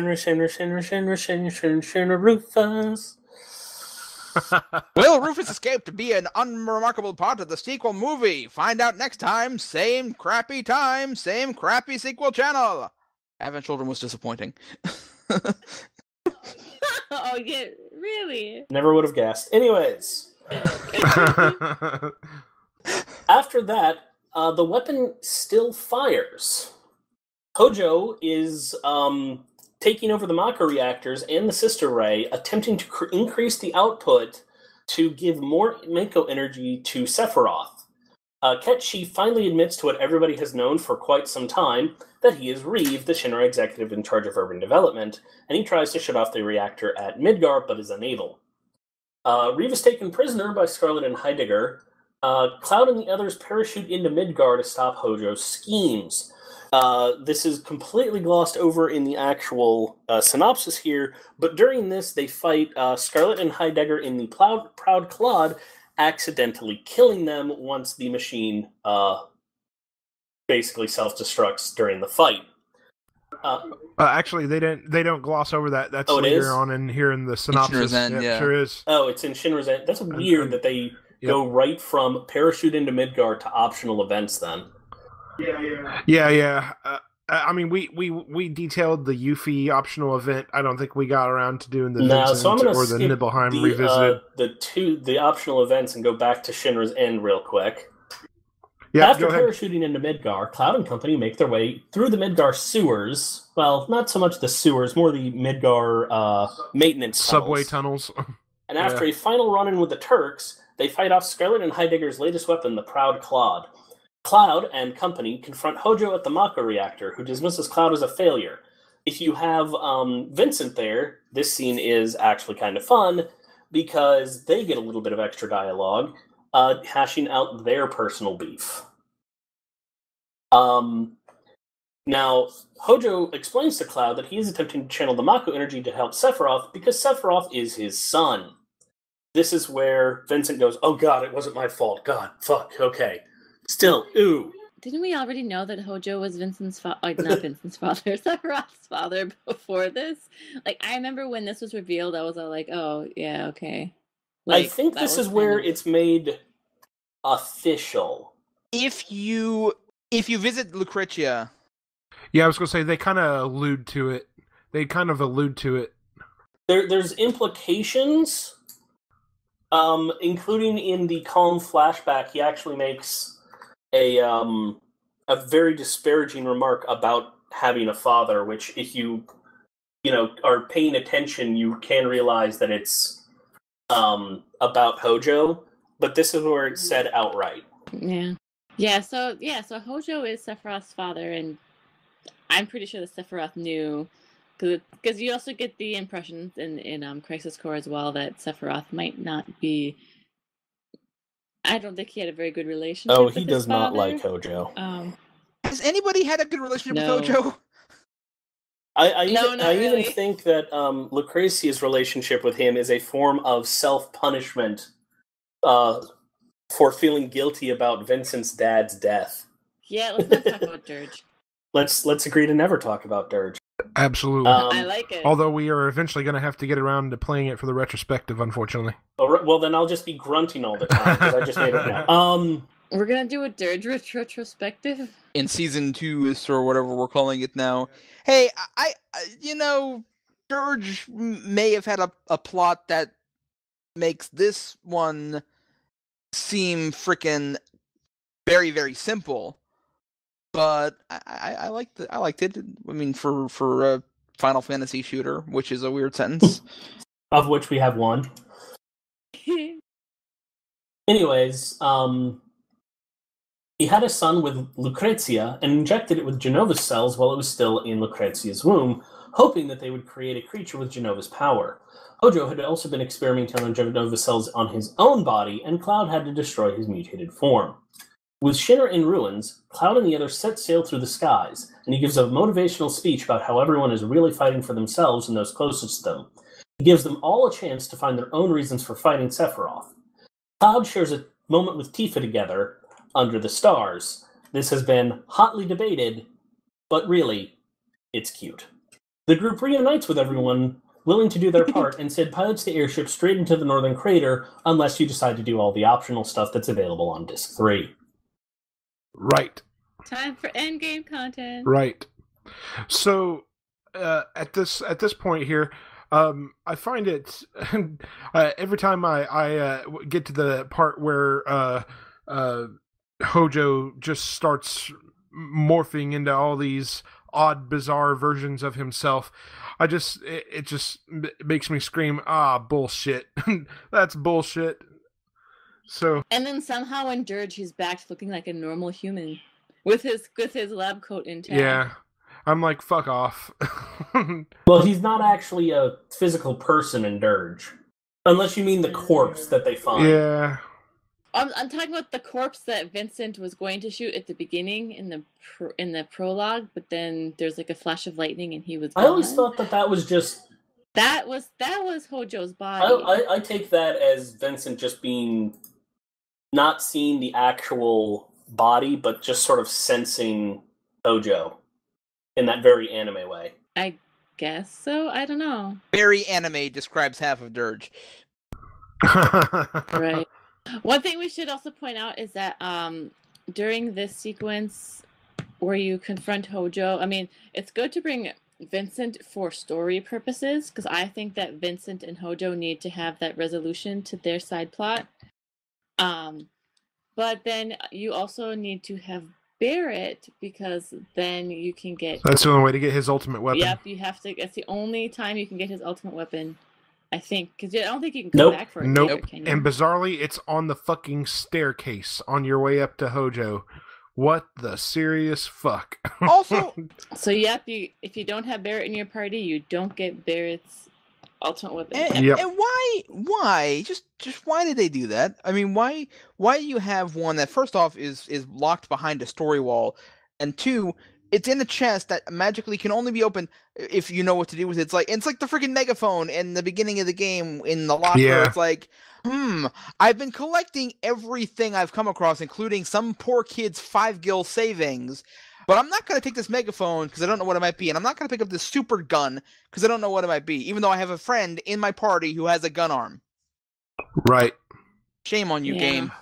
Rufus. Will Rufus escape to be an unremarkable part of the sequel movie? Find out next time. Same crappy sequel channel. Advent Children was disappointing. Oh, yeah, really? Never would have guessed. Anyways. After that, the weapon still fires. Hojo is taking over the Mako reactors and the Sister Ray, attempting to increase the output to give more Mako energy to Sephiroth. Ketchi finally admits to what everybody has known for quite some time, that he is Reeve, the Shinra executive in charge of urban development, and he tries to shut off the reactor at Midgar, but is unable. Reeve is taken prisoner by Scarlet and Heidegger. Cloud and the others parachute into Midgar to stop Hojo's schemes. This is completely glossed over in the actual synopsis here, but during this they fight Scarlet and Heidegger in the Proud Claude, accidentally killing them once the machine basically self-destructs during the fight. Actually, they don't gloss over that. That's later on in here in the synopsis. Yeah. Sure is. Oh, it's in Shinra's End. That's weird that they go right from parachute into Midgar to optional events then. Yeah. I mean, we detailed the Yuffie optional event. I don't think we got around to doing the No, Vincent so I'm going to or the skip Nibelheim revisited. the optional events and go back to Shinra's End real quick. Yeah, After parachuting into Midgar, Cloud and company make their way through the Midgar sewers. Well, not so much the sewers, more the Midgar maintenance subway tunnels. And after a final run-in with the Turks, they fight off Scarlet and Heidegger's latest weapon, the Proud Claude. Cloud and company confront Hojo at the Mako reactor, who dismisses Cloud as a failure. If you have Vincent there, this scene is actually kind of fun, because they get a little bit of extra dialogue, hashing out their personal beef. Now, Hojo explains to Cloud that he is attempting to channel the Mako energy to help Sephiroth, because Sephiroth is his son. This is where Vincent goes, oh god, it wasn't my fault. God, fuck, okay. Still, ooh. Didn't we already know that Hojo was Vincent's father? Like, not Vincent's father, Sephiroth's father before this? Like, I remember when this was revealed, I was all like, oh, yeah, okay. Like, I think this is where it's made official. If you visit Lucretia... Yeah, I was going to say, they kind of allude to it. There's implications, including in the Calm flashback, he actually makes a very disparaging remark about having a father, which if you are paying attention, you can realize that it's about Hojo, but this is where it's said outright. So Hojo is Sephiroth's father, and I'm pretty sure that Sephiroth knew, because you also get the impression in Crisis Core as well that Sephiroth might not be. I don't think he had a very good relationship. Oh, he does not like Hojo. Has anybody had a good relationship with Hojo? I even think that Lucrezia's relationship with him is a form of self-punishment for feeling guilty about Vincent's dad's death. Yeah, let's not talk about Dirge. Let's agree to never talk about Dirge. Absolutely. I like it. Although we are eventually going to have to get around to playing it for the retrospective, unfortunately. Well, then I'll just be grunting all the time, because I just made it now. We're going to do a Dirge retrospective? In Season 2, or whatever we're calling it now. Hey, I Dirge may have had a plot that makes this one seem frickin' very, very simple. But I liked it. I mean, for a Final Fantasy shooter, which is a weird sentence. Of which we have one. Anyways, he had a son with Lucrezia and injected it with Genova's cells while it was still in Lucrezia's womb, hoping that they would create a creature with Genova's power. Hojo had also been experimenting on Genova's cells on his own body, and Cloud had to destroy his mutated form. With Shinra in ruins, Cloud and the others set sail through the skies, and he gives a motivational speech about how everyone is really fighting for themselves and those closest to them. He gives them all a chance to find their own reasons for fighting Sephiroth. Cloud shares a moment with Tifa together, under the stars. This has been hotly debated, but really, it's cute. The group reunites with everyone willing to do their part, and Sid pilots the airship straight into the northern crater, unless you decide to do all the optional stuff that's available on Disc 3. Right. Time for endgame content. Right. So, at this point here, I find it every time I get to the part where Hojo just starts morphing into all these odd, bizarre versions of himself. It just makes me scream, bullshit. That's bullshit. So, and then somehow in Dirge he's back looking like a normal human with his lab coat intact. Yeah, I'm like, fuck off. Well, he's not actually a physical person in Dirge, unless you mean the corpse that they find. Yeah, I'm talking about the corpse that Vincent was going to shoot at the beginning in the prologue, but then there's like a flash of lightning and he was gone. I always thought that was just that was Hojo's body. I take that as Vincent just being not seeing the actual body, but just sort of sensing Hojo in that very anime way. I guess so. I don't know. Very anime describes half of Dirge. Right. One thing we should also point out is that during this sequence, where you confront Hojo. I mean, it's good to bring Vincent for story purposes, because I think that Vincent and Hojo need to have that resolution to their side plot. But then you also need to have Barrett, because then you can get... That's the only way to get his ultimate weapon. Yep, you have to... It's the only time you can get his ultimate weapon, I think. Because I don't think you can come back for it later, can you? And bizarrely, it's on the fucking staircase on your way up to Hojo. What the serious fuck? Also... So yep, if you don't have Barrett in your party, you don't get Barrett's ultimate weapon. And why? Just why did they do that? I mean, why do you have one that first off is locked behind a story wall, and two, it's in a chest that magically can only be opened if you know what to do with it. It's like the freaking megaphone in the beginning of the game in the locker. Yeah. It's like, I've been collecting everything I've come across, including some poor kid's 5 gil savings. But I'm not going to take this megaphone because I don't know what it might be. And I'm not going to pick up this super gun because I don't know what it might be. Even though I have a friend in my party who has a gun arm. Right. Shame on you, game.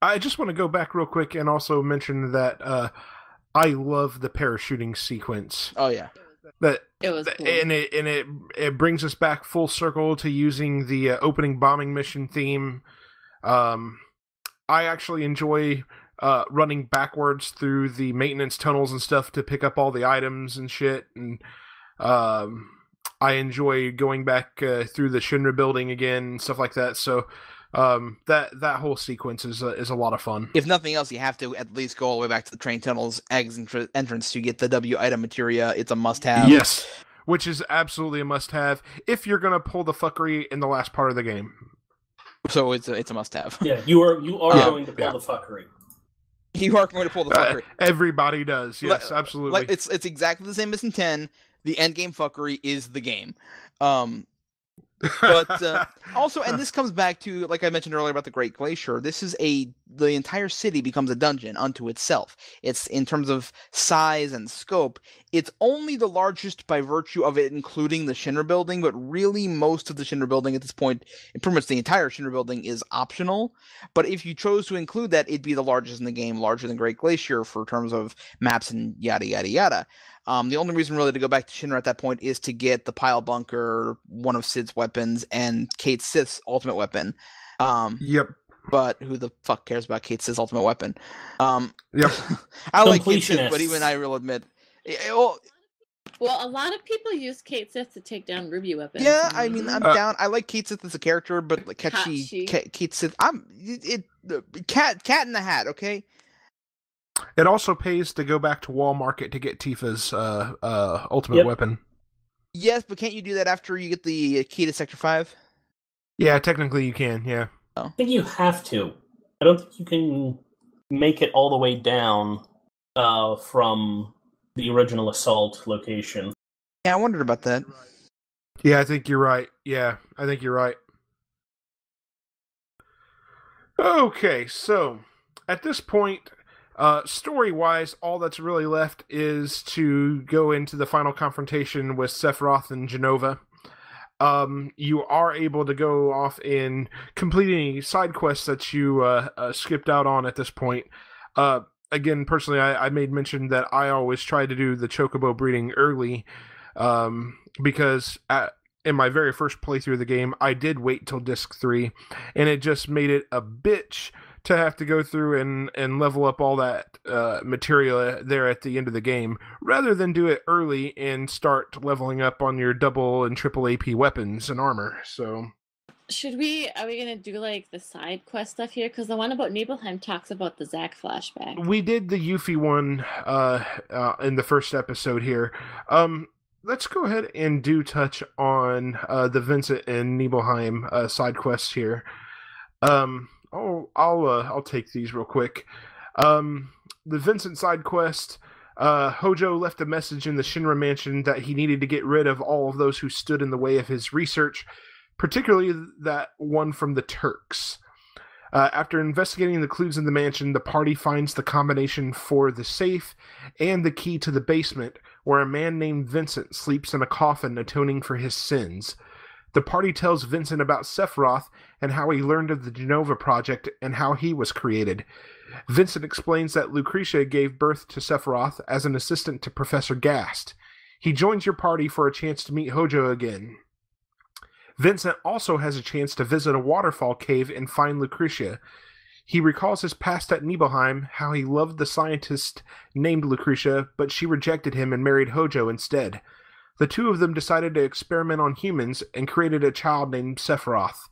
I just want to go back real quick and also mention that I love the parachuting sequence. Oh, yeah. It was cool. And it brings us back full circle to using the opening bombing mission theme. I actually enjoy... running backwards through the maintenance tunnels and stuff to pick up all the items and shit, and I enjoy going back through the Shinra building again and stuff like that. So that whole sequence is a lot of fun. If nothing else, you have to at least go all the way back to the train tunnels entrance to get the W item materia. It's a must-have. Yes, which is absolutely a must-have if you're gonna pull the fuckery in the last part of the game. So it's a must-have. Yeah, you are going to pull the fuckery. You are going to pull the fuckery. Everybody does, yes, absolutely. It's exactly the same as in 10. The endgame fuckery is the game. But also, and this comes back to, like I mentioned earlier about the Great Glacier, the entire city becomes a dungeon unto itself. It's, in terms of size and scope, it's only the largest by virtue of it including the Shinra building, but really most of the Shinra building at this point, and pretty much the entire Shinra building, is optional. But if you chose to include that, it'd be the largest in the game, larger than Great Glacier for terms of maps and yada yada yada. The only reason really to go back to Shinra at that point is to get the Pile Bunker, one of Sid's weapons, and Kate Sith's ultimate weapon. Yep. But who the fuck cares about Kate Sith's ultimate weapon? Yep. I like Kate Sith, but even I will admit... Well, a lot of people use Kate Sith to take down Ruby weapons. Yeah, I mean, I'm down. I like Kate Sith as a character, but like Kate Sith... Cat in the Hat, okay? It also pays to go back to Wall Market to get Tifa's ultimate weapon. Yes, but can't you do that after you get the key to Sector 5? Yeah, technically you can, yeah. I think you have to. I don't think you can make it all the way down from the original assault location. Yeah, I wondered about that. Yeah, I think you're right. Okay, so at this point... story-wise, all that's really left is to go into the final confrontation with Sephiroth and Genova. You are able to go off and complete any side quests that you skipped out on at this point. Again, personally, I made mention that I always try to do the Chocobo breeding early, because in my very first playthrough of the game, I did wait till Disc 3, and it just made it a bitch to have to go through and level up all that material there at the end of the game, rather than do it early and start leveling up on your double and triple AP weapons and armor. So, are we gonna do like the side quest stuff here? Because the one about Nibelheim talks about the Zack flashback. We did the Yuffie one in the first episode here. Let's go ahead and do touch on the Vincent and Nibelheim side quests here. I'll take these real quick. The Vincent side quest, Hojo left a message in the Shinra mansion that he needed to get rid of all of those who stood in the way of his research, particularly that one from the Turks. After investigating the clues in the mansion, the party finds the combination for the safe and the key to the basement, where a man named Vincent sleeps in a coffin atoning for his sins. The party tells Vincent about Sephiroth and how he learned of the Genova project and how he was created. Vincent explains that Lucretia gave birth to Sephiroth as an assistant to Professor Gast. He joins your party for a chance to meet Hojo again. Vincent also has a chance to visit a waterfall cave and find Lucretia. He recalls his past at Nibelheim, how he loved the scientist named Lucretia, but she rejected him and married Hojo instead. The two of them decided to experiment on humans and created a child named Sephiroth.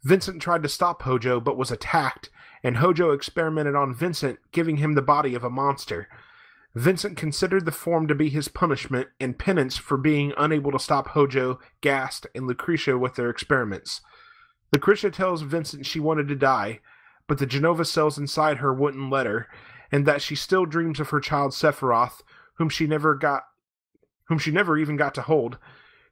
Vincent tried to stop Hojo, but was attacked, and Hojo experimented on Vincent, giving him the body of a monster. Vincent considered the form to be his punishment and penance for being unable to stop Hojo, Gast, and Lucretia with their experiments. Lucretia tells Vincent she wanted to die, but the Genova cells inside her wouldn't let her, and that she still dreams of her child Sephiroth, whom she never even got to hold.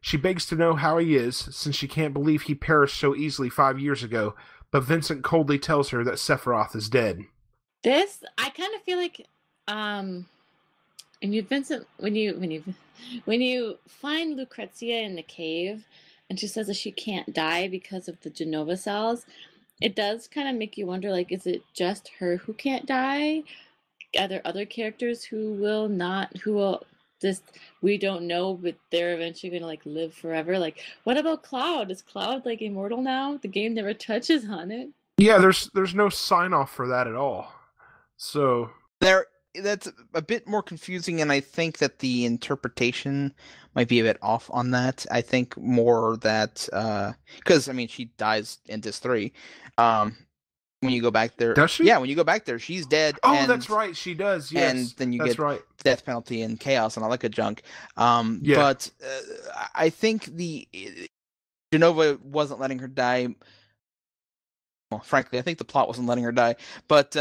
She begs to know how he is, since she can't believe he perished so easily 5 years ago, but Vincent coldly tells her that Sephiroth is dead. This, I kind of feel like, Vincent, when you find Lucrezia in the cave, and she says that she can't die because of the Genova cells, it does kind of make you wonder, like, is it just her who can't die? Are there other characters who will just, we don't know, but they're eventually going to, like, live forever? Like, what about Cloud? Is Cloud, like, immortal now? The game never touches on it. Yeah, there's no sign-off for that at all. So... That's a bit more confusing, and I think that the interpretation might be a bit off on that. I think more that... because, I mean, she dies in Disc 3. When you go back there... Does she? Yeah, when you go back there, she's dead. Oh, that's right, she does, yes. And then you get right. death penalty and chaos and all that good junk. Yeah. But I think the Genova wasn't letting her die. Well, frankly, I think the plot wasn't letting her die. But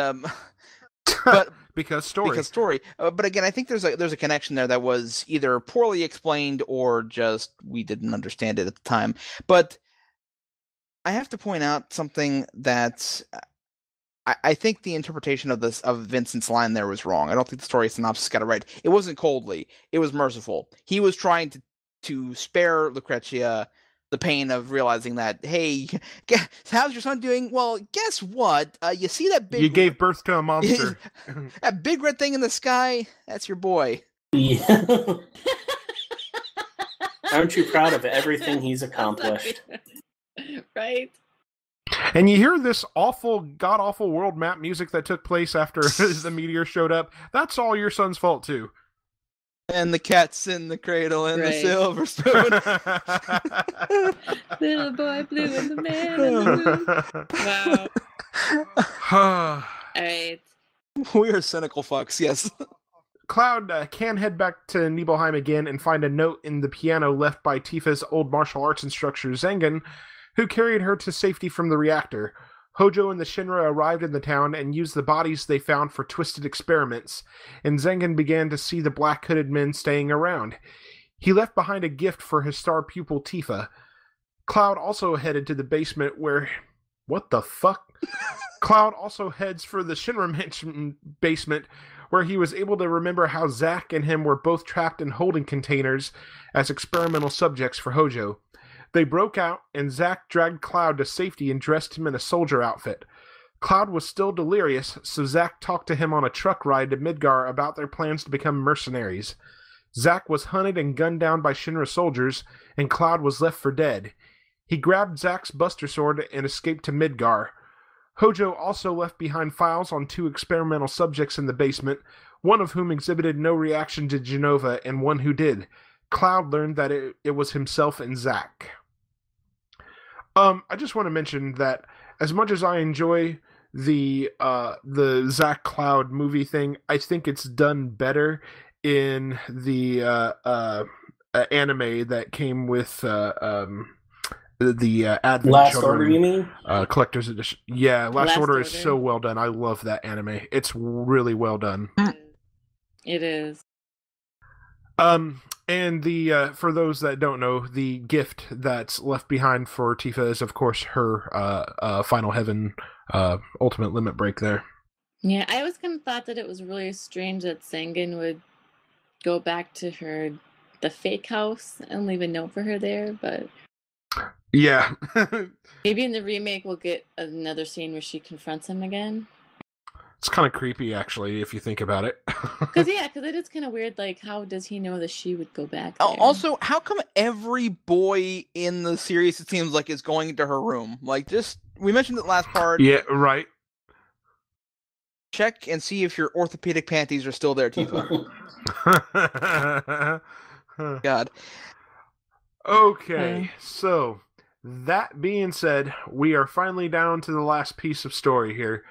because story. But again, I think there's a connection there that was either poorly explained or just we didn't understand it at the time. But I have to point out something that I think the interpretation of Vincent's line there was wrong. I don't think the story synopsis got it right. It wasn't coldly. It was merciful. He was trying to spare Lucretia the pain of realizing that, hey, how's your son doing? Well, guess what? You see that big... You gave birth to a monster. That big red thing in the sky? That's your boy. Yeah. Aren't you proud of everything he's accomplished? Right? And you hear this god-awful world map music that took place after the meteor showed up. That's all your son's fault, too. And the cat's in the cradle and the silver spoon. Little boy blue and the man in the moon. Wow. Alright. We are cynical fucks, yes. Cloud can head back to Nibelheim again and find a note in the piano left by Tifa's old martial arts instructor, Zengen, who carried her to safety from the reactor. Hojo and the Shinra arrived in the town and used the bodies they found for twisted experiments, and Zengen began to see the black-hooded men staying around. He left behind a gift for his star pupil Tifa. Cloud also headed to the basement where... What the fuck? Cloud also heads for the Shinra mansion basement, where he was able to remember how Zack and him were both trapped in holding containers as experimental subjects for Hojo. They broke out, and Zack dragged Cloud to safety and dressed him in a soldier outfit. Cloud was still delirious, so Zack talked to him on a truck ride to Midgar about their plans to become mercenaries. Zack was hunted and gunned down by Shinra soldiers, and Cloud was left for dead. He grabbed Zack's Buster Sword and escaped to Midgar. Hojo also left behind files on 2 experimental subjects in the basement, one of whom exhibited no reaction to Genova and one who did. Cloud learned that it was himself and Zack. I just want to mention that as much as I enjoy the Zack Cloud movie thing, I think it's done better in the anime that came with the Advent Last Children, Order, you mean? Collector's Edition. Yeah, Last Order is so well done. I love that anime. It's really well done. It is. And the for those that don't know, the gift that's left behind for Tifa is, of course, her Final Heaven Ultimate Limit Break there. Yeah, I always kind of thought that it was really strange that Zengen would go back to the fake house and leave a note for her there, but... Yeah. Maybe in the remake we'll get another scene where she confronts him again. It's kind of creepy, actually, if you think about it. Because it is kind of weird. Like, how does he know that she would go back there? Also, how come every boy in the series, it seems like, is going into her room? Like, just, we mentioned it last part. Yeah, right. Check and see if your orthopedic panties are still there, Tifa. God. Okay, so that being said, we are finally down to the last piece of story here.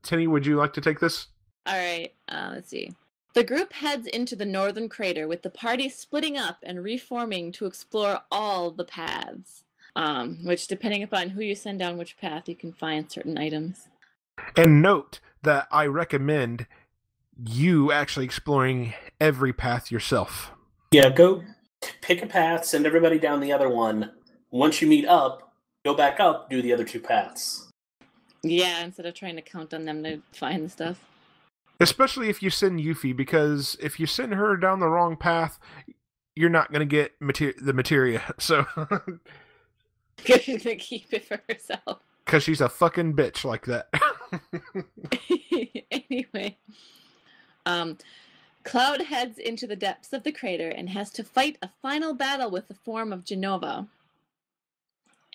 Tenny, would you like to take this? All right, let's see. The group heads into the northern crater, with the party splitting up and reforming to explore all the paths. Which, depending upon who you send down which path, you can find certain items. And note that I recommend you actually exploring every path yourself. Yeah, go pick a path, send everybody down the other one. Once you meet up, go back up, do the other two paths. Yeah, instead of trying to count on them to find the stuff. Especially if you send Yuffie, because if you send her down the wrong path, you're not going to get the materia. So, Because she's going to keep it for herself. Because she's a fucking bitch like that. Anyway. Cloud heads into the depths of the crater and has to fight a final battle with the form of Genova.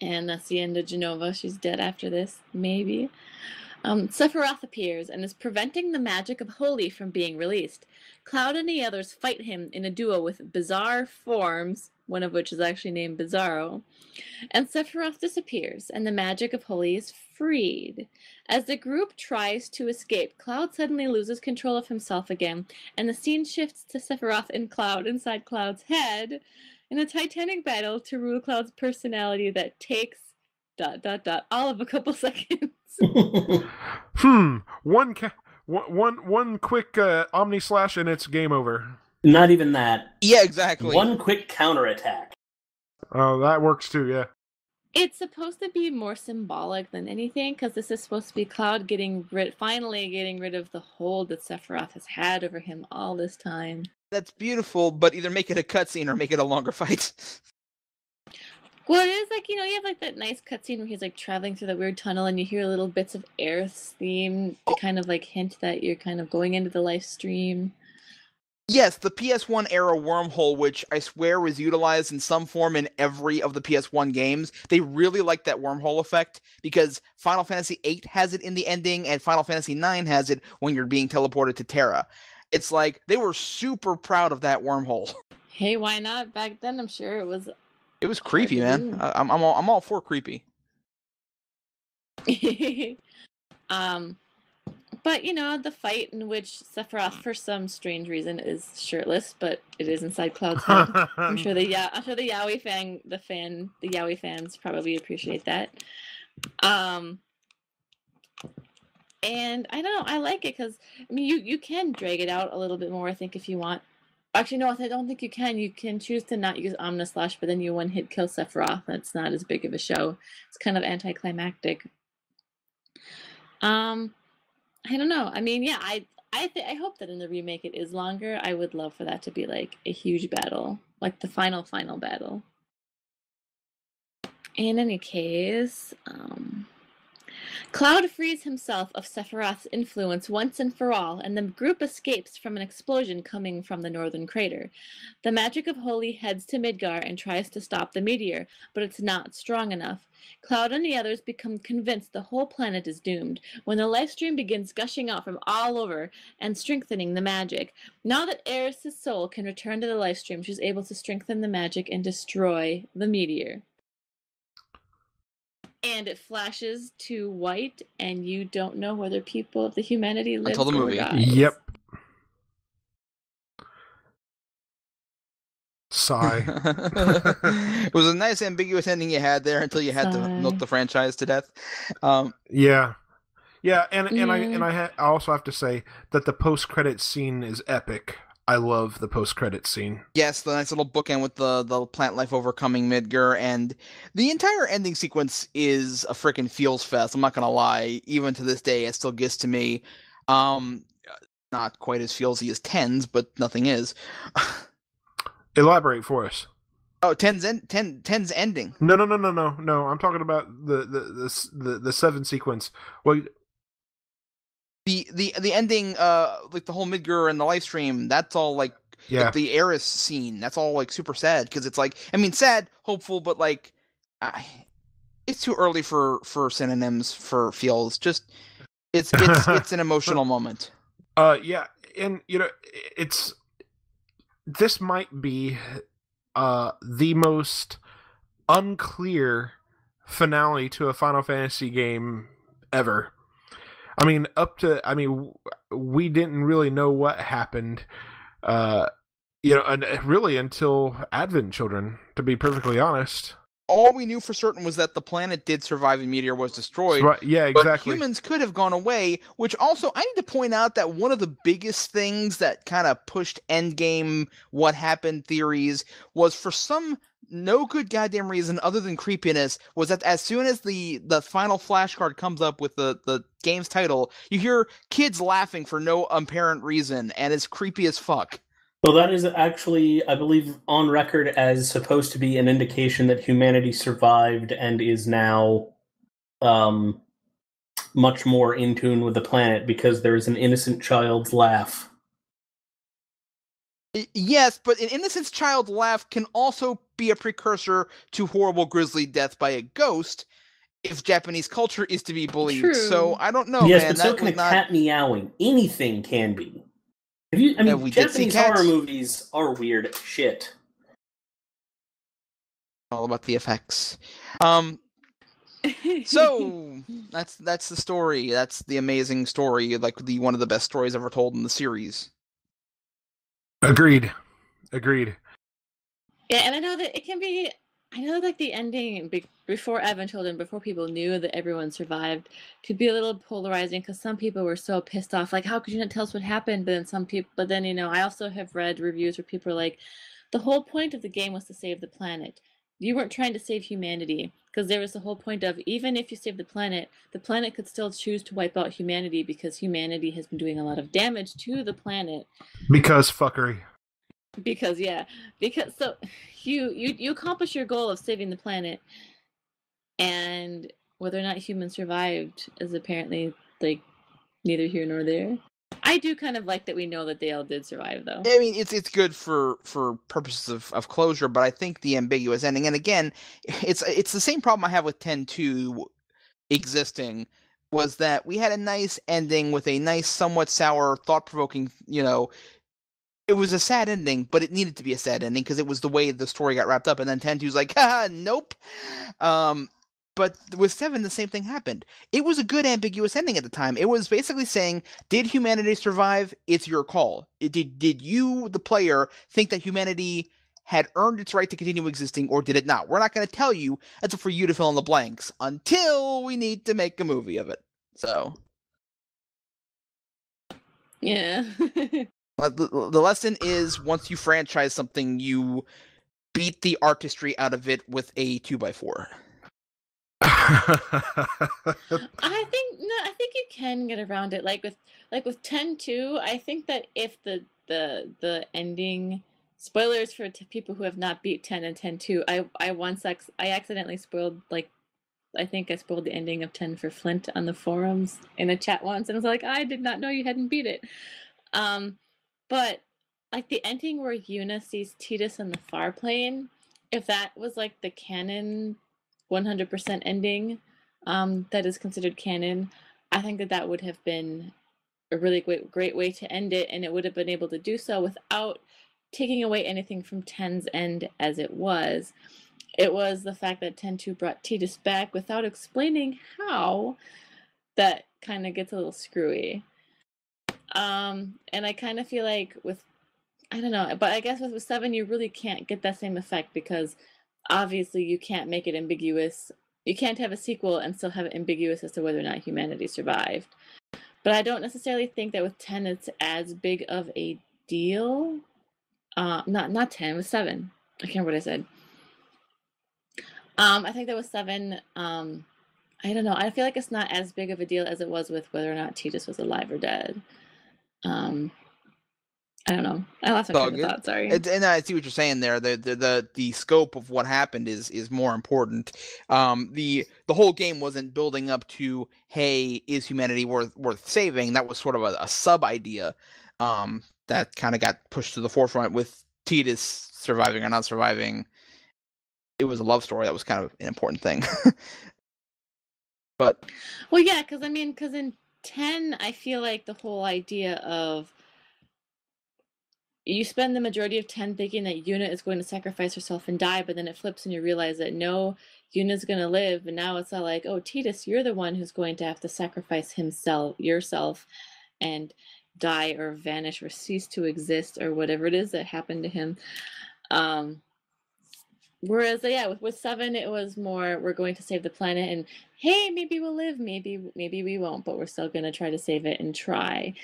And that's the end of Genova. She's dead after this, maybe. Sephiroth appears and is preventing the magic of Holy from being released. Cloud and the others fight him in a duo with bizarre forms, one of which is actually named Bizarro. And Sephiroth disappears, and the magic of Holy is freed. As the group tries to escape, Cloud suddenly loses control of himself again, and the scene shifts to Sephiroth and Cloud inside Cloud's head in a titanic battle to rule Cloud's personality that takes ... all of a couple seconds. One quick Omni Slash and it's game over. Not even that. Yeah, exactly. One quick counterattack. Oh, that works too, yeah. It's supposed to be more symbolic than anything, because this is supposed to be Cloud finally getting rid of the hold that Sephiroth has had over him all this time. That's beautiful, but either make it a cutscene or make it a longer fight. Well, it is like, you have like that nice cutscene where he's like traveling through the weird tunnel and you hear little bits of Aerith's theme to kind of like hint that you're kind of going into the Lifestream. Yes, the PS1 era wormhole, which I swear was utilized in some form in every of the PS1 games. They really like that wormhole effect because Final Fantasy VIII has it in the ending and Final Fantasy IX has it when you're being teleported to Terra. It's like they were super proud of that wormhole. Hey, why not? Back then, I'm sure it was. It was creepy, man. I'm all for creepy. But the fight in which Sephiroth, for some strange reason, is shirtless, but it is inside Cloud's head. I'm sure the Yaoi fans probably appreciate that. And I don't know, I like it because you can drag it out a little bit more, I think, if you want. Actually, no, I don't think you can. You can choose to not use Omni Slash, but then you one-hit kill Sephiroth. That's not as big of a show. It's kind of anticlimactic. I don't know. I hope that in the remake it is longer. I would love for that to be like a huge battle, like the final battle. In any case, Cloud frees himself of Sephiroth's influence once and for all, and the group escapes from an explosion coming from the northern crater. The magic of Holy heads to Midgar and tries to stop the meteor, but it's not strong enough. Cloud and the others become convinced the whole planet is doomed when the Lifestream begins gushing out from all over and strengthening the magic. Now that Aeris' soul can return to the Lifestream, she's able to strengthen the magic and destroy the meteor. And it flashes to white, and you don't know whether people of the humanity live until the movie. or dies. Yep. Sigh. It was a nice ambiguous ending you had there until you had to milk the franchise to death. Yeah, and I also have to say that the post-credit scene is epic. I love the post-credit scene. Yes, the nice little bookend with the plant life overcoming Midgar, and the entire ending sequence is a freaking feels fest. I'm not gonna lie, even to this day, it still gets to me. Not quite as feelsy as 10's, but nothing is. Elaborate for us. Oh, 10's ending. No. I'm talking about the 7 sequence. Well, the ending, like the whole Midgar and the Lifestream, that's all like the Eris scene. That's all like super sad because it's like, I mean, sad, hopeful, but like, it's too early for synonyms for feels. Just it's an emotional moment. Yeah, and this might be the most unclear finale to a Final Fantasy game ever. I mean, we didn't really know what happened, and really until Advent Children, to be perfectly honest. All we knew for certain was that the planet did survive and Meteor was destroyed. Right, yeah, exactly. But humans could have gone away, which also, I need to point out that one of the biggest things that kind of pushed endgame what happened theories was, for some no good goddamn reason other than creepiness, was that as soon as the final flashcard comes up with the game's title, you hear kids laughing for no apparent reason, and it's creepy as fuck. Well, that is actually, I believe, on record as supposed to be an indication that humanity survived and is now much more in tune with the planet, because there is an innocent child's laugh. Yes, but an innocent child's laugh can also be a precursor to horrible grisly death by a ghost, if Japanese culture is to be believed. True. So, I don't know, yes, man. but so can a cat meowing. Anything can be. Japanese horror movies are weird as shit. All about the effects. So that's the story. That's the amazing story, like one of the best stories ever told in the series. Agreed. Yeah, and I know that it can be. I know, like, the ending before Advent Children, before people knew that everyone survived, could be a little polarizing because some people were so pissed off, like, how could you not tell us what happened? But then I also have read reviews where people are like, the whole point of the game was to save the planet. You weren't trying to save humanity, because there was the whole point of, even if you save the planet could still choose to wipe out humanity because humanity has been doing a lot of damage to the planet. Because fuckery. Because so you accomplish your goal of saving the planet, and whether or not humans survived is apparently like neither here nor there. I do kind of like that we know that they all did survive, though. I mean, it's good for purposes of closure, but I think the ambiguous ending, and again, it's the same problem I have with 10-2 existing, was that we had a nice ending with a nice, somewhat sour, thought-provoking, it was a sad ending, but it needed to be a sad ending because it was the way the story got wrapped up. And then 10-2's like, haha, nope. But with 7, the same thing happened. It was a good ambiguous ending at the time. It was basically saying, did humanity survive? It's your call. Did you, the player, think that humanity had earned its right to continue existing, or did it not? We're not going to tell you. That's for you to fill in the blanks until we need to make a movie of it. So. Yeah. The lesson is, once you franchise something, you beat the artistry out of it with a 2x4. I think you can get around it. Like with 10-2, I think that if the ending, spoilers for people who have not beat 10 and 10-2, I accidentally spoiled, like, I think I spoiled the ending of 10 for Flint on the forums in a chat once, and I was like, I did not know you hadn't beat it. But like the ending where Yuna sees Tidus in the far plane, if that was like the canon 100% ending, that is considered canon, I think that would have been a really great way to end it, and it would have been able to do so without taking away anything from 10's end as it was. It was the fact that 10-2 brought Tidus back without explaining how that kind of gets a little screwy. And I kind of feel like I don't know, but I guess with 7, you really can't get that same effect because obviously you can't make it ambiguous. You can't have a sequel and still have it ambiguous as to whether or not humanity survived. But I don't necessarily think that with 10 it's as big of a deal. Not 10, with 7. I can't remember what I said. I think that with 7, I don't know. I feel like it's not as big of a deal as it was with whether or not Tidus was alive or dead. I I don't know. I lost my train of thought. Sorry. And I see what you're saying there. The scope of what happened is more important. The whole game wasn't building up to, hey, is humanity worth saving? That was sort of a sub idea that kind of got pushed to the forefront with Tidus surviving or not surviving. It was a love story. That was kind of an important thing. But well, yeah, because in 10, I feel like the whole idea of you spend the majority of 10 thinking that Yuna is going to sacrifice herself and die, but then it flips and you realize that no, Yuna's going to live, and now it's all like, oh, Tidus, you're the one who's going to have to sacrifice yourself, and die or vanish or cease to exist or whatever it is that happened to him. Whereas, yeah, with 7, it was more, we're going to save the planet, and hey, maybe we'll live, maybe we won't, but we're still going to try to save it and try.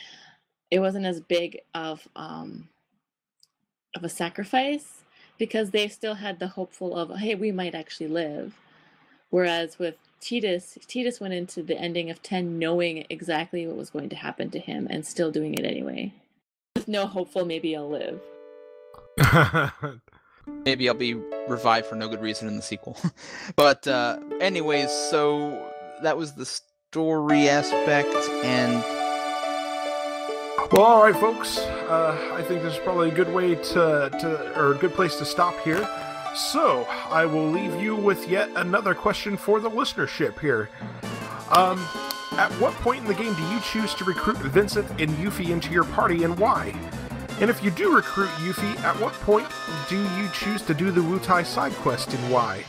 It wasn't as big of a sacrifice because they still had the hopeful of, hey, we might actually live. Whereas with Tidus went into the ending of 10 knowing exactly what was going to happen to him and still doing it anyway. With no hopeful, maybe I'll live. Maybe I'll be revived for no good reason in the sequel. But anyways, so that was the story aspect, and well, all right, folks. I think this is probably a good way or a good place to stop here. So I will leave you with yet another question for the listenership here. At what point in the game do you choose to recruit Vincent and Yuffie into your party, and why? And if you do recruit Yuffie, at what point do you choose to do the Wutai side quest, and why?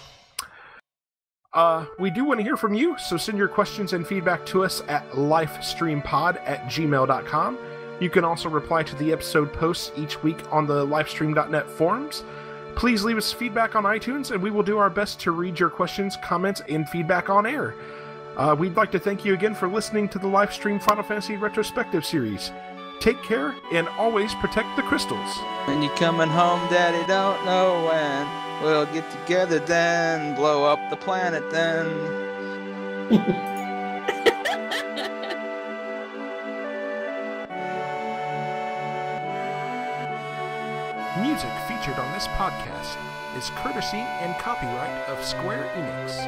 We do want to hear from you, so send your questions and feedback to us at lifestreampod@gmail.com. You can also reply to the episode posts each week on the lifestream.net forums. Please leave us feedback on iTunes, and we will do our best to read your questions, comments, and feedback on air. We'd like to thank you again for listening to the Lifestream Final Fantasy Retrospective series. Take care, and always protect the crystals. When you coming home, Daddy don't know when. We'll get together then, blow up the planet then. Music featured on this podcast is courtesy and copyright of Square Enix.